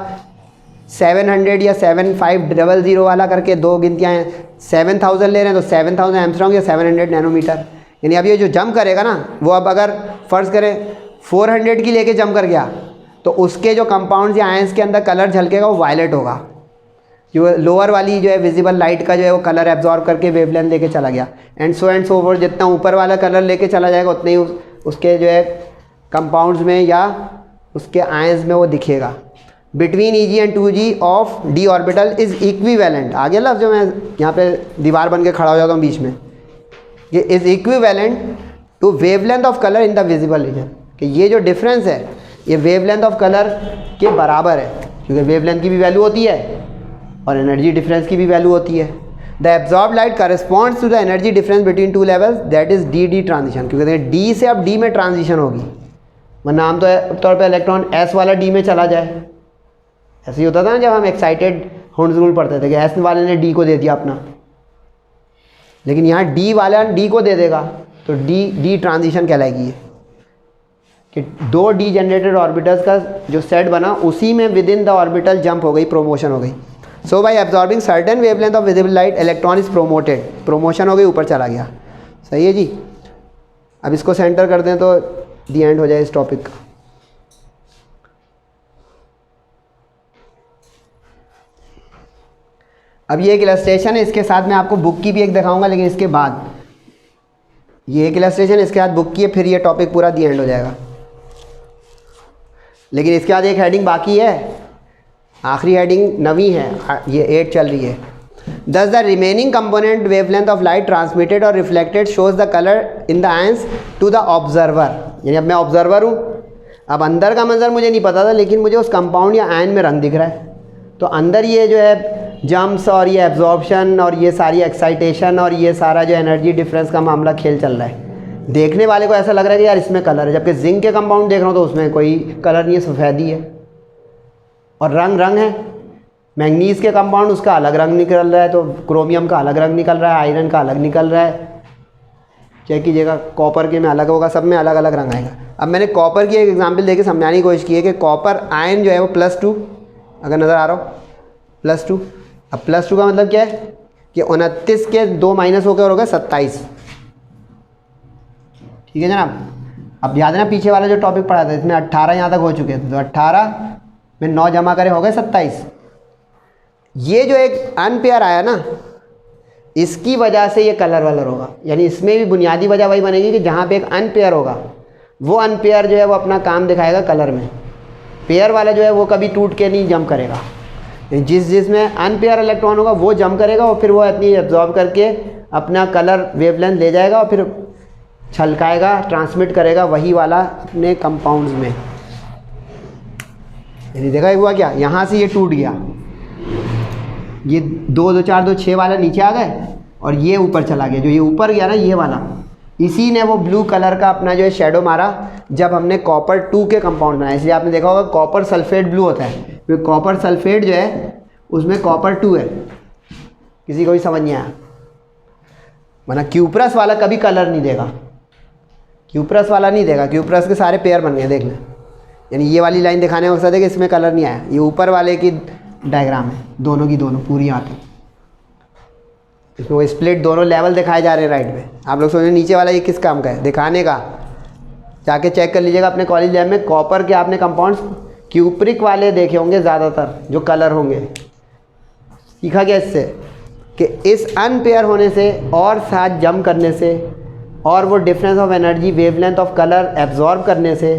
700 या 7500 वाला करके 2 गिनतियाँ हैं, 7000 ले रहे हैं तो 7000 एंगस्ट्रॉम या 700 नैनोमीटर। यानी अब ये जो जंप करेगा ना, वो अब अगर फ़र्ज़ करें 400 की लेके जंप कर गया तो उसके जो कंपाउंड्स या आयंस के अंदर कलर झलकेगा वो वायलेट होगा। जो लोअर वाली जो है विजिबल लाइट का जो है वो कलर एब्जॉर्ब करके वेवलेंथ लेके चला गया, एंड सो फॉर। जितना ऊपर वाला कलर लेके चला जाएगा उतने ही उसके जो है कंपाउंड्स में या उसके आयंस में वो दिखेगा। Between Eg and 2G of d orbital is equivalent. आगे लफ्ज़ जो मैं यहाँ पे दीवार बन के खड़ा हो जाता हूँ बीच में, ये is equivalent to wavelength of colour in the visible region, कि ये जो डिफरेंस है ये वेवलेंथ ऑफ कलर के बराबर है, क्योंकि वेवलेंथ की भी वैल्यू होती है और एनर्जी डिफरेंस की भी वैल्यू होती है। The absorb light corresponds to the energy difference between 2 levels, that is d transition. क्योंकि डी से अब डी में ट्रांजिशन होगी, वरना आमतौर पर इलेक्ट्रॉन एस वाला डी में चला जाए। ऐसे ही होता था ना जब हम एक्साइटेड हुंड्स रूल पढ़ते थे कि एस वाले ने डी को दे दिया अपना, लेकिन यहाँ डी वाला डी को दे देगा तो डी ट्रांजिशन कहलाएगी ये, कि 2 डी जनरेटेड ऑर्बिटल्स का जो सेट बना उसी में with in the orbital jump हो गई, प्रोमोशन हो गई। So by absorbing certain wavelength of visible light electron is promoted, promotion हो गई, ऊपर चला गया। सही है जी। अब इसको सेंटर कर दें तो दी एंड हो जाए इस टॉपिक का। अब ये एक इलस्ट्रेशन है, इसके साथ मैं आपको बुक की भी एक दिखाऊंगा, लेकिन इसके बाद ये एक इलस्ट्रेशन, इसके बाद बुक की है, फिर ये टॉपिक पूरा दी एंड हो जाएगा। लेकिन इसके बाद एक हेडिंग बाकी है, आखिरी हेडिंग 9वीं है, ये 8 चल रही है। Thus the remaining component wavelength of light transmitted और reflected shows the colour in the ions to the observer. यानी अब मैं ऑब्जर्वर हूँ, अब अंदर का मंजर मुझे नहीं पता था, लेकिन मुझे उस कंपाउंड या आयन में रंग दिख रहा है, तो अंदर ये जो है जम्प्स और ये एब्जॉर्प्शन और ये सारी एक्साइटेशन और ये सारा जो एनर्जी डिफरेंस का मामला खेल चल रहा है। देखने वाले को ऐसा लग रहा है कि यार इसमें कलर है, जबकि जिंक के कंपाउंड देख रहा हूँ तो उसमें कोई कलर नहीं है, सफ़ेदी है और रंग है। मैंगनीज़ के कंपाउंड उसका अलग रंग निकल रहा है, तो क्रोमियम का अलग रंग निकल रहा है, आयरन का अलग निकल रहा है, चेक कीजिएगा। कॉपर के में अलग होगा, सब में अलग अलग रंग आएगा। अब मैंने कॉपर की एक एग्जांपल देके समझाने की कोशिश की है कि कॉपर आयन जो है वो +2, अगर नज़र आ रहा हो +2। अब +2 का मतलब क्या है कि 29 के 2 माइनस होकर और हो गए 27। ठीक है जनाब। अब याद है ना पीछे वाला जो टॉपिक पढ़ा था, इसमें 18 यहाँ तक हो चुके थे, तो 18 में 9 जमा करें हो गए 27। ये जो एक अनपेयर आया ना, इसकी वजह से ये कलर वलर होगा। यानी इसमें भी बुनियादी वजह वही बनेगी कि जहाँ पे एक अनपेयर होगा, वो अनपेयर जो है वो अपना काम दिखाएगा कलर में, पेयर वाला जो है वो कभी टूट के नहीं जंप करेगा। जिसमें अनपेयर इलेक्ट्रॉन होगा वो जंप करेगा और फिर वो इतनी एब्जॉर्ब करके अपना कलर वेवलेंथ ले जाएगा और फिर छलकाएगा, ट्रांसमिट करेगा वही वाला अपने कंपाउंड्स में। यानी देखा हुआ क्या, यहाँ से ये टूट गया, ये 2 2 4 2 6 वाला नीचे आ गए और ये ऊपर चला गया। जो ये ऊपर गया ना ये वाला, इसी ने वो ब्लू कलर का अपना जो है शेडो मारा जब हमने कॉपर 2 के कंपाउंड बनाए। इसलिए आपने देखा होगा कॉपर सल्फेट ब्लू होता है, क्योंकि कॉपर सल्फेट जो है उसमें कॉपर 2 है। किसी को भी समझ नहीं आया? वरना क्यूप्रस वाला कभी कलर नहीं देगा, क्यूप्रस वाला नहीं देगा, क्यूप्रस के सारे पेयर बन गए देख लें। यानी ये वाली लाइन दिखाने का मकसद है कि इसमें कलर नहीं आया, ये ऊपर वाले की डायग्राम है, दोनों की दोनों पूरी आती, इसमें वो स्प्लिट दोनों लेवल दिखाए जा रहे हैं राइट में। आप लोग सोचें नीचे वाला ये किस काम का है, दिखाने का। जाके चेक कर लीजिएगा अपने कॉलेज लैब में, कॉपर के आपने कंपाउंड्स क्यूप्रिक वाले देखे होंगे ज़्यादातर जो कलर होंगे। सीखा गया इससे कि इस अनपेयर होने से और साथ जम करने से और वो difference of energy wavelength of colour absorb करने से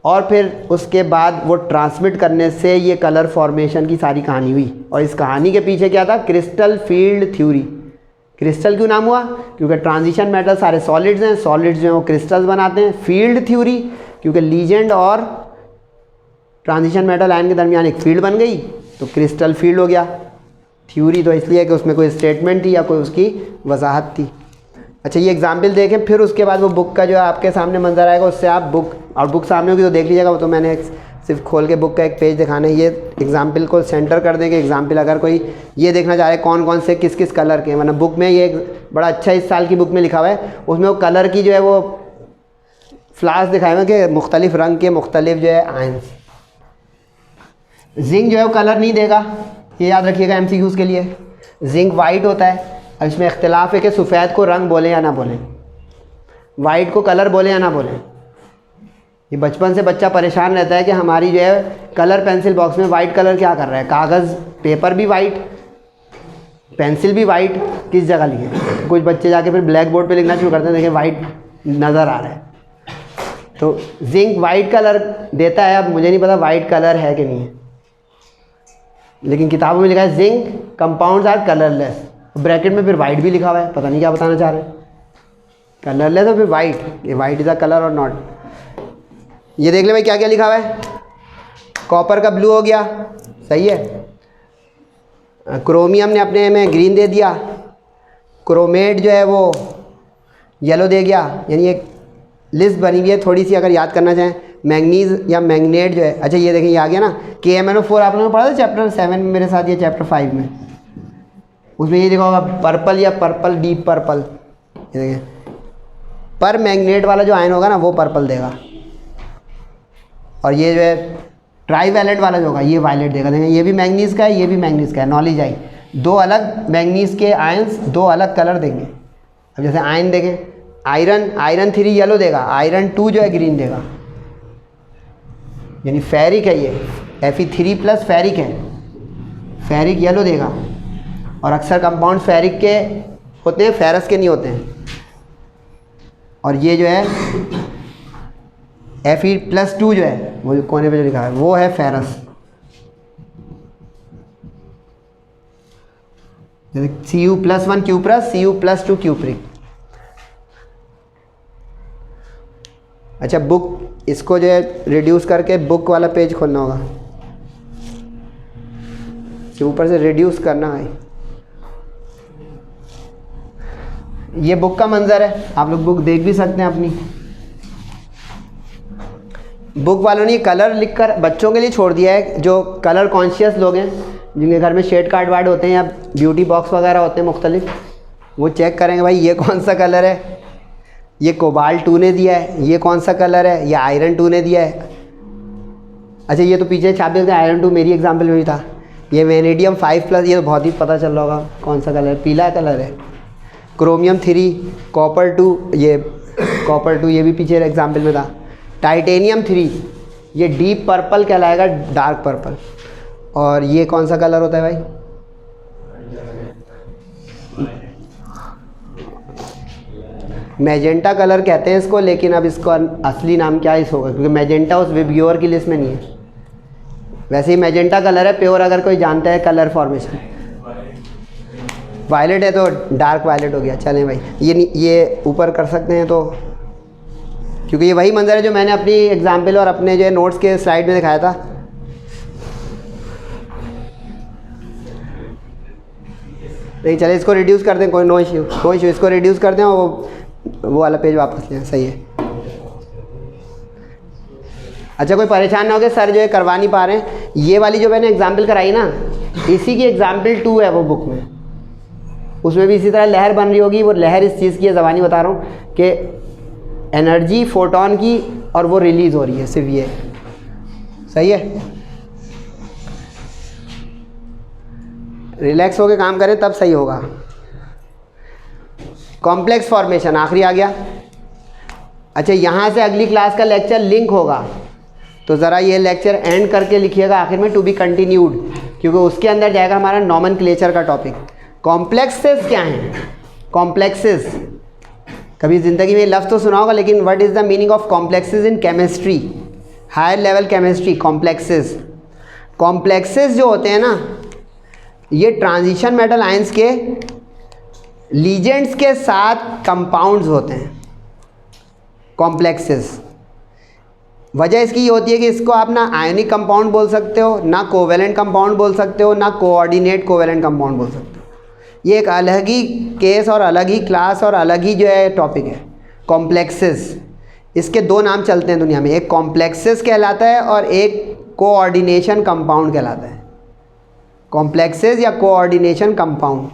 और फिर उसके बाद वो ट्रांसमिट करने से ये कलर फॉर्मेशन की सारी कहानी हुई। और इस कहानी के पीछे क्या था? Crystal field theory. क्रिस्टल क्यों नाम हुआ? क्योंकि ट्रांजिशन मेटल सारे सॉलिड्स हैं, सॉलिड्स जो हैं वो क्रिस्टल्स बनाते हैं। फील्ड थ्योरी क्योंकि लीजेंड और ट्रांजिशन मेटल आयन के दरमियान एक फील्ड बन गई तो क्रिस्टल फील्ड हो गया। थ्योरी तो इसलिए कि उसमें कोई स्टेटमेंट थी या कोई उसकी वजाहत थी। अच्छा, ये एग्जाम्पल देखें, फिर उसके बाद वो बुक का जो आपके सामने मंजर आएगा उससे आप बुक सामने होगी तो देख लीजिएगा। वो तो मैंने सिर्फ खोल के बुक का एक पेज दिखाना है। ये एग्जाम्पल को सेंटर कर देंगे। एग्जाम्पल अगर कोई ये देखना चाह रहे कौन कौन से किस किस कलर के, वरना बुक में ये एक बड़ा अच्छा इस साल की बुक में लिखा हुआ है, उसमें वो कलर की जो है वो फ्लास दिखाए हुए कि मुख्तलिफ रंग के मुख्तलिफ जो है आयन्स। जिंक जो है वो कलर नहीं देगा, ये याद रखिएगा एमसीक्यूज़ के लिए। जिंक वाइट होता है। अब इसमें इख्तिलाफ है कि सफ़ेद को रंग बोलें या ना बोलें, वाइट को कलर बोलें या ना बोलें। ये बचपन से बच्चा परेशान रहता है कि हमारी जो है कलर पेंसिल बॉक्स में वाइट कलर क्या कर रहा है, कागज़ पेपर भी वाइट, पेंसिल भी वाइट, किस जगह लिखे। कुछ बच्चे जाके फिर ब्लैक बोर्ड पे लिखना शुरू करते हैं, देखें वाइट नज़र आ रहा है। तो जिंक वाइट कलर देता है। अब मुझे नहीं पता वाइट कलर है कि नहीं है, लेकिन किताबों में लिखा है zinc compounds are colourless, bracket में फिर वाइट भी लिखा हुआ है, पता नहीं क्या बताना चाह रहे हैं। कलरलेस और फिर वाइट, ये वाइट इज़ अ कलर और नॉट। ये देख ले भाई क्या क्या लिखा हुआ है। कॉपर का ब्लू हो गया, सही है। क्रोमियम ने अपने में ग्रीन दे दिया, क्रोमेट जो है वो येलो दे गया। यानी एक लिस्ट बनी हुई है थोड़ी सी, अगर याद करना चाहें। मैंगनीज या मैग्नेट जो है, अच्छा ये देखें ये आ गया ना, KMnO4 आप लोगों ने पढ़ा था चैप्टर 7 में मेरे साथ, ये चैप्टर 5 में, उसमें ये देखा होगा पर्पल या पर्पल डीप पर्पल। ये देखें पर मैग्नेट वाला जो आयन होगा ना वो पर्पल देगा, और ये जो है ट्राई वैलेंट वाला जो होगा ये वायलेट देगा। देखें ये भी मैंगनीज का है, ये भी मैंगनीज का है। नॉलेज आई, दो अलग मैंगनीज के आयन्स दो अलग कलर देंगे। अब जैसे आयन देखें, आयरन 3 येलो देगा, आयरन 2 जो है ग्रीन देगा। यानी फेरिक है ये, Fe3+ फेरिक है, फेरिक येलो देगा। और अक्सर कंपाउंड फेरिक के होते हैं, फेरस के नहीं होते हैं। और ये जो है Fe+2 जो है वो कोने पे जो लिखा है वो है फेरस। जैसे Cu+1 क्यूप्रस, Cu+2 क्यूप्रिक। अच्छा, बुक इसको जो है रिड्यूस करके बुक वाला पेज खोलना होगा, ऊपर से रिड्यूस करना है। ये बुक का मंजर है, आप लोग बुक देख भी सकते हैं अपनी। बुक वालों ने कलर लिखकर बच्चों के लिए छोड़ दिया है, जो कलर कॉन्शियस लोग हैं, जिनके घर में शेड कार्ड वार्ड होते हैं या ब्यूटी बॉक्स वगैरह होते हैं मुख्तलिफ, वो चेक करेंगे भाई ये कौन सा कलर है, ये कोबाल्ट 2 ने दिया है, ये कौन सा कलर है, ये आयरन 2 ने दिया है। अच्छा, ये तो पीछे छाप देते हैं, आयरन 2 मेरी एग्जाम्पल में भी था। ये वेनेडियम 5+, ये तो बहुत ही पता चल रहा होगा कौन सा कलर है, पीला कलर है। क्रोमियम 3, कॉपर 2, ये कॉपर 2 ये भी पीछे एग्जाम्पल में था। टाइटेनियम 3 ये डीप पर्पल कहलाएगा, डार्क पर्पल। और ये कौन सा कलर होता है भाई? मैजेंटा कलर कहते हैं इसको, लेकिन अब इसको असली नाम क्या इस होगा, क्योंकि मैजेंटा उस विब्ग्योर की लिस्ट में नहीं है। वैसे ही मैजेंटा कलर है प्योर, अगर कोई जानता है कलर फॉर्मेशन। वायलेट है तो डार्क वायलेट हो गया। चलें भाई, ये ऊपर कर सकते हैं तो, क्योंकि ये वही मंजर है जो मैंने अपनी एग्जाम्पल और अपने जो है नोट्स के स्लाइड में दिखाया था। नहीं चले, इसको रिड्यूस कर दें, कोई नो इशू, इसको रिड्यूस कर दें और वो वाला पेज वापस लें, सही है। अच्छा, कोई परेशान ना हो कि सर जो है करवा नहीं पा रहे हैं, ये वाली जो मैंने एग्जाम्पल कराई ना, इसी की एग्जाम्पल 2 है वो बुक में, उसमें भी इसी तरह लहर बन रही होगी। वो लहर इस चीज़ की है, ज़बानी बता रहा हूँ कि एनर्जी फोटोन की और वो रिलीज़ हो रही है, सिर्फ ये, सही है। रिलैक्स होकर काम करें तब सही होगा। कॉम्प्लेक्स फॉर्मेशन आखिरी आ गया। अच्छा, यहाँ से अगली क्लास का लेक्चर लिंक होगा, तो ज़रा ये लेक्चर एंड करके लिखिएगा आखिर में टू बी कंटिन्यूड, क्योंकि उसके अंदर जाएगा हमारा नॉमेनक्लेचर का टॉपिक। कॉम्प्लेक्सेस क्या हैं? कॉम्प्लेक्सेस कभी ज़िंदगी में लफ्ज़ तो सुना होगा, लेकिन what is the meaning of complexes in chemistry, higher level chemistry? Complexes, complexes जो होते हैं ना, ये ट्रांजिशन मेटल आयंस के लीजेंड्स के साथ कंपाउंड्स होते हैं कॉम्प्लेक्सेस। वजह इसकी ये होती है कि इसको आप ना आयनिक कंपाउंड बोल सकते हो, ना कोवेलेंट कंपाउंड बोल सकते हो, ना कोऑर्डिनेट कोवेलेंट कंपाउंड बोल सकते हो। ये एक अलग ही केस और अलग ही क्लास और अलग ही जो है टॉपिक है कॉम्प्लेक्सेस। इसके दो नाम चलते हैं दुनिया में, एक कॉम्प्लेक्सेस कहलाता है और एक कोऑर्डिनेशन कंपाउंड कहलाता है। कॉम्प्लेक्सेस या कोऑर्डिनेशन कंपाउंड।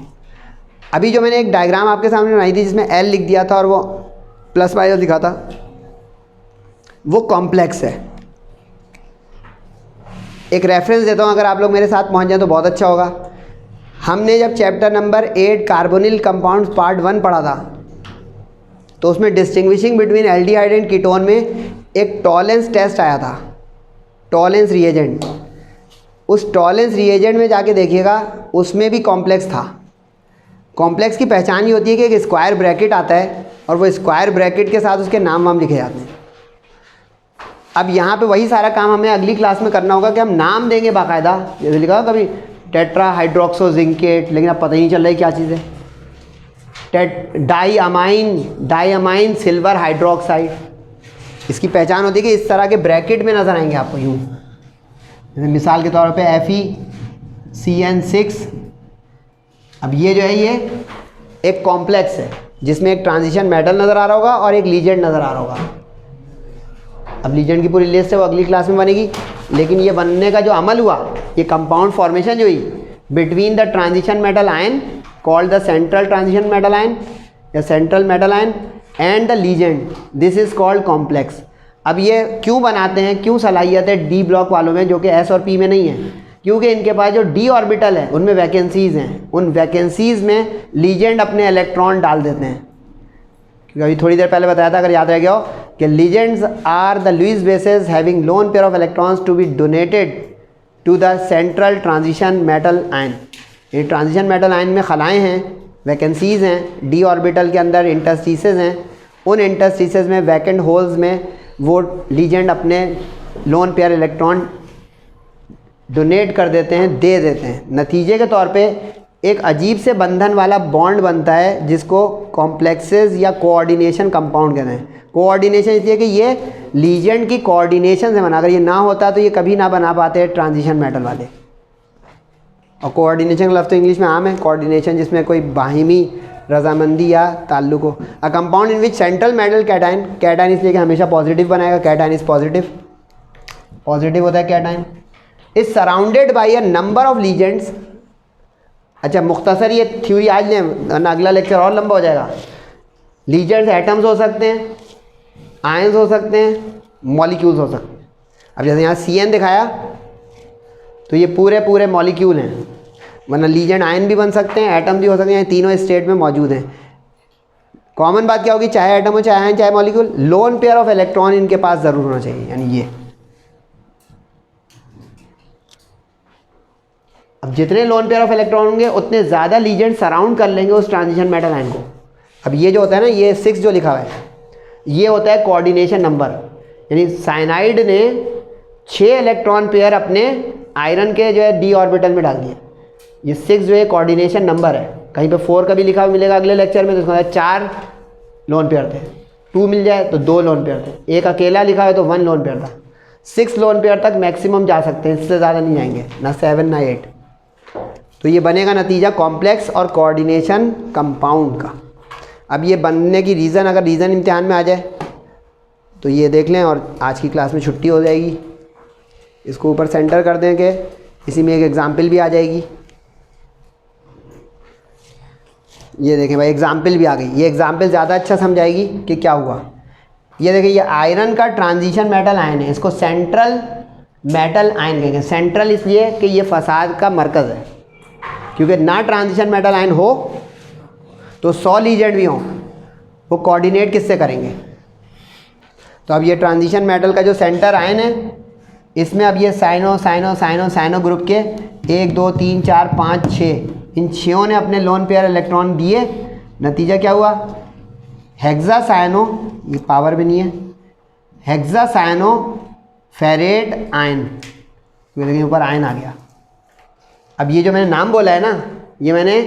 अभी जो मैंने एक डायग्राम आपके सामने बनाई थी जिसमें एल लिख दिया था और वो प्लस माइनस लिखा था, वो कॉम्प्लेक्स है। एक रेफरेंस देता हूँ, अगर आप लोग मेरे साथ पहुँच जाए तो बहुत अच्छा होगा। हमने जब chapter number 8 carbonyl compounds part 1 पढ़ा था, तो उसमें distinguishing between aldehyde and ketone में एक टॉलेंस टेस्ट आया था, टॉलेंस रिएजेंट। उस टॉलेंस रिएजेंट में जाके देखिएगा, उसमें भी कॉम्प्लेक्स था। कॉम्प्लेक्स की पहचान ये होती है कि एक स्क्वायर ब्रैकेट आता है और वो स्क्वायर ब्रैकेट के साथ उसके नाम वाम लिखे जाते हैं। अब यहाँ पे वही सारा काम हमें अगली क्लास में करना होगा कि हम नाम देंगे बाकायदा। जैसे लिखा हो कभी टेट्रा हाइड्रोक्सोजिंकेट, लेकिन अब पता ही नहीं चल रहा है क्या चीज़ है। डाईअमाइन सिल्वर हाइड्रोक्साइड, इसकी पहचान होती है कि इस तरह के ब्रैकेट में नज़र आएंगे आपको यूँ। जैसे मिसाल के तौर पे FeCN6। अब ये जो है ये एक कॉम्प्लेक्स है जिसमें एक ट्रांजिशन मेटल नज़र आ रहा होगा और एक लीजेंड नज़र आ रहा होगा। अब लीजेंड की पूरी लिस्ट है वो अगली क्लास में बनेगी, लेकिन ये बनने का जो अमल हुआ, ये कंपाउंड फॉर्मेशन जो हुई between the transition metal ion called the central transition metal ion या central metal ion and the ligand, this is called complex. अब ये क्यों बनाते हैं, क्यों सलाहियत है डी ब्लॉक वालों में जो कि एस और पी में नहीं है? क्योंकि इनके पास जो डी ऑर्बिटल है उनमें वैकेंसीज़ हैं, उन वैकेंसीज़ में लीजेंड अपने इलेक्ट्रॉन डाल देते हैं। क्योंकि अभी थोड़ी देर पहले बताया था, अगर याद रह गया हो, कि ligands are the Lewis bases having lone pair of electrons to be donated to the central transition metal ion. ये ट्रांजिशन मेटल आयन में खलाएँ हैं, वैकेंसीज़ हैं, डी ऑर्बिटल के अंदर इंटरस्टिसेस हैं, उन इंटरस्टिसेस में वैकेंट होल्स में वो लीजेंड अपने लोन पेयर इलेक्ट्रॉन डोनेट कर देते हैं, दे देते हैं। नतीजे के तौर पे एक अजीब से बंधन वाला बॉन्ड बनता है जिसको कॉम्प्लेक्सेस या कोऑर्डिनेशन कंपाउंड कहते हैं। कोऑर्डिनेशन इसलिए कि ये लीजेंड की कोऑर्डिनेशन से बना, अगर ये ना होता तो ये कभी ना बना पाते ट्रांजिशन मेटल वाले। और कोऑर्डिनेशन का लफ्ज़ तो इंग्लिश में आम है, कोऑर्डिनेशन जिसमें कोई बाहिमी रजामंदी या ताल्लुक हो। A compound in which central metal cation, cation इसलिए कि हमेशा पॉजिटिव बनाएगा, कैटाइन इज पॉजिटिव, पॉजिटिव होता है cation, is surrounded by a number of legends. अच्छा, मुख्तसर ये थ्योरी आज लें वरना अगला लेक्चर और लंबा हो जाएगा। लीजेंड्स एटम्स हो सकते हैं, आयंस हो सकते हैं, मॉलिक्यूल्स हो सकते हैं। अब जैसे यहाँ CN दिखाया तो ये पूरे पूरे मॉलिक्यूल हैं, वरना लीजेंड आयन भी बन सकते हैं, एटम भी हो सकते हैं, तीनों स्टेट में मौजूद हैं। कॉमन बात क्या होगी, चाहे एटम हो, चाहे आयन, चाहे molecule, loan pair of electron इनके पास ज़रूर होना चाहिए। यानी ये अब जितने लोन पेयर ऑफ इलेक्ट्रॉन होंगे उतने ज़्यादा लीजेंड सराउंड कर लेंगे उस ट्रांजिशन मेटल आयन को। अब ये जो होता है ना, ये 6 जो लिखा हुआ है, ये होता है कोऑर्डिनेशन नंबर। यानी साइनाइड ने 6 इलेक्ट्रॉन पेयर अपने आयरन के जो है डी ऑर्बिटल में डाल दिए। ये 6 जो है कोऑर्डिनेशन नंबर है। कहीं पे 4 का भी लिखा हुआ मिलेगा अगले लेक्चर में, तो उसका 4 लोन पेयर थे, 2 मिल जाए तो 2 लोन पेयर थे, एक अकेला लिखा है तो 1 लोन पेयर था। 6 लोन पेयर तक मैक्सिमम जा सकते हैं, इससे ज़्यादा नहीं जाएंगे, ना 7 ना 8। तो ये बनेगा नतीजा कॉम्प्लेक्स और कोऑर्डिनेशन कंपाउंड का। अब ये बनने की रीज़न, अगर रीज़न इम्तिहान में आ जाए तो ये देख लें और आज की क्लास में छुट्टी हो जाएगी। इसको ऊपर सेंटर कर देंगे, इसी में एक एग्जाम्पल भी आ जाएगी। ये देखें भाई, एग्जाम्पल भी आ गई। ये एग्जाम्पल ज़्यादा अच्छा समझाएगी कि क्या हुआ। ये देखिए, ये आयरन का ट्रांजिशन मेटल आयन है, इसको सेंट्रल मेटल आयन कहेंगे। सेंट्रल इसलिए कि ये फसाद का मरकज़ है, क्योंकि ना ट्रांजिशन मेटल आयन हो तो 100 लीजेंड भी हों, वो कोऑर्डिनेट किससे करेंगे। तो अब ये ट्रांजिशन मेटल का जो सेंटर आयन है, इसमें अब ये cyano cyano cyano cyano group के 1 2 3 4 5 6 इन 6 ने अपने लोन पेयर इलेक्ट्रॉन दिए, नतीजा क्या हुआ, हेक्सासायनो, ये पावर भी नहीं है, हेक्सासायनो फेरेट आयन, लेकिन ऊपर आयन आ गया। अब ये जो मैंने नाम बोला है ना, ये मैंने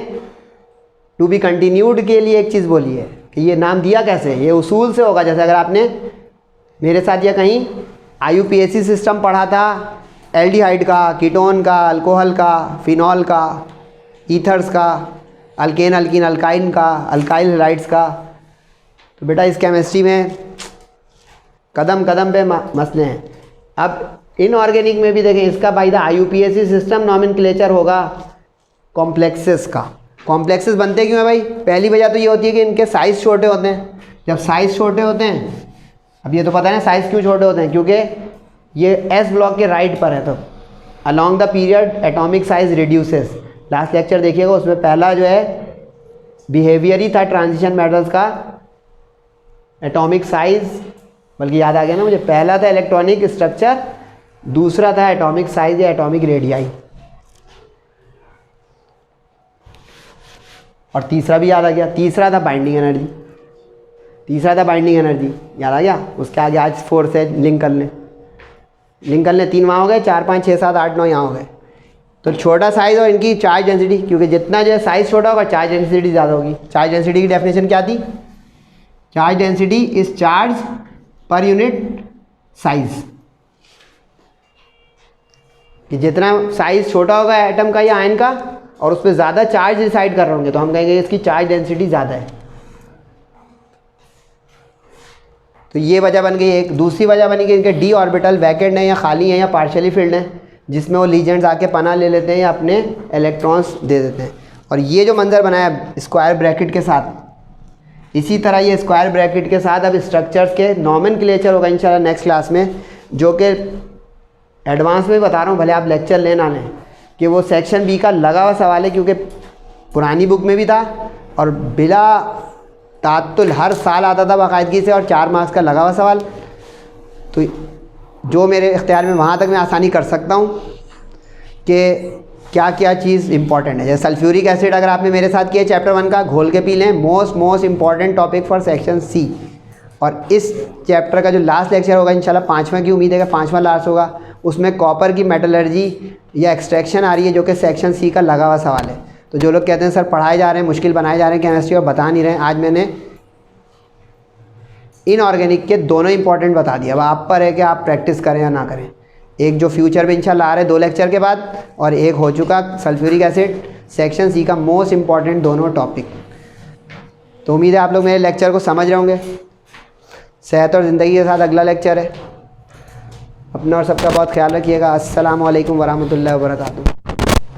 टू बी कंटिन्यूड के लिए एक चीज़ बोली है कि ये नाम दिया कैसे, ये उसूल से होगा। जैसे अगर आपने मेरे साथ या कहीं IUPAC सिस्टम पढ़ा था, एल्डिहाइड का, कीटोन का, अल्कोहल का, फिनॉल का, ईथर्स का, अल्केन अल्कीन अल्काइन का, अल्काइल हैलाइड्स का, तो बेटा इस केमिस्ट्री में कदम कदम पे मसले हैं। अब इनऑर्गेनिक में भी देखें, इसका by the IUPAC system nomenclature होगा कॉम्प्लेक्सेस का। कॉम्प्लेक्सेस बनते क्यों है भाई, पहली वजह तो ये होती है कि इनके साइज़ छोटे होते हैं। जब साइज़ छोटे होते हैं, अब ये तो पता है ना साइज़ क्यों छोटे होते हैं, क्योंकि ये S ब्लॉक के राइट पर है, तो along the period atomic size reduces. Last lecture देखिएगा, उसमें पहला जो है बिहेवियर ही था ट्रांजिशन मेटल्स का, एटॉमिक साइज, बल्कि याद आ गया ना मुझे, पहला था इलेक्ट्रॉनिक स्ट्रक्चर, दूसरा था एटॉमिक साइज या एटॉमिक रेडियाई, और तीसरा भी याद आ गया, तीसरा था बाइंडिंग एनर्जी, तीसरा था बाइंडिंग एनर्जी, याद आ गया। उसके आगे आज 4 से लिंक कर लें, 3 वहाँ हो गए, 4 5 6 7 8 9 यहाँ हो गए। तो छोटा साइज़ और इनकी चार्ज डेंसिटी, क्योंकि जितना जो है साइज़ छोटा होगा चार्ज डेंसिटी ज़्यादा होगी। चार्ज डेंसिटी की डेफिनेशन क्या थी, charge density is charge per unit size, कि जितना साइज़ छोटा होगा एटम का या आयन का और उस पर ज़्यादा चार्ज डिसाइड कर रहे होंगे, तो हम कहेंगे इसकी चार्ज डेंसिटी ज़्यादा है। तो ये वजह बन गई एक। दूसरी वजह बनी कि इनके डी ऑर्बिटल वैकेंट हैं या खाली हैं या पार्शियली फिल्ड हैं, जिसमें वो लीजेंड्स आके पनाह ले लेते हैं या अपने इलेक्ट्रॉन्स दे देते हैं। और ये जो मंजर बनाया स्क्वायर ब्रैकेट के साथ, इसी तरह ये स्क्वायर ब्रैकेट के साथ अब स्ट्रक्चर्स के नॉमेनक्लेचर होगा इंशाल्लाह नेक्स्ट क्लास में, जो कि एडवांस में बता रहा हूँ, भले आप लेक्चर लेना लें, कि वो सेक्शन बी का लगा हुआ सवाल है, क्योंकि पुरानी बुक में भी था और बिला तात्तुल हर साल आता था बाकायदगी से, और 4 मार्क्स का लगा हुआ सवाल। तो जो मेरे इख्तियार में वहाँ तक मैं आसानी कर सकता हूँ कि क्या क्या चीज़ इंपॉर्टेंट है। जैसे सल्फ्यूरिक एसिड अगर आपने मेरे साथ किया चैप्टर 1 का, घोल के पी लें, most important topic for section C. और इस चैप्टर का जो लास्ट लेक्चर होगा इंशाल्लाह 5वां की उम्मीद है कि 5वां लास्ट होगा, उसमें कॉपर की मेटलर्जी या एक्सट्रैक्शन आ रही है, जो कि सेक्शन सी का लगा हुआ सवाल है। तो जो लोग कहते हैं सर पढ़ाए जा रहे हैं, मुश्किल बनाए जा रहे हैं केमिस्ट्री और बता नहीं रहे हैं, आज मैंने इनऑर्गेनिक के दोनों इंपॉर्टेंट बता दिया। अब आप पर है कि आप प्रैक्टिस करें या ना करें। एक जो फ्यूचर में इंशाल्लाह आ रहे हैं 2 लेक्चर के बाद, और एक हो चुका सल्फ्यूरिक एसिड सेक्शन सी का मोस्ट इंपॉर्टेंट दोनों टॉपिक। तो उम्मीद है आप लोग मेरे लेक्चर को समझ रहे होंगे। सेहत और ज़िंदगी के साथ अगला लेक्चर है। अपना और सबका बहुत ख्याल रखिएगा। अस्सलामु अलैकुम वरहमतुल्लाहि वबरकातुहू।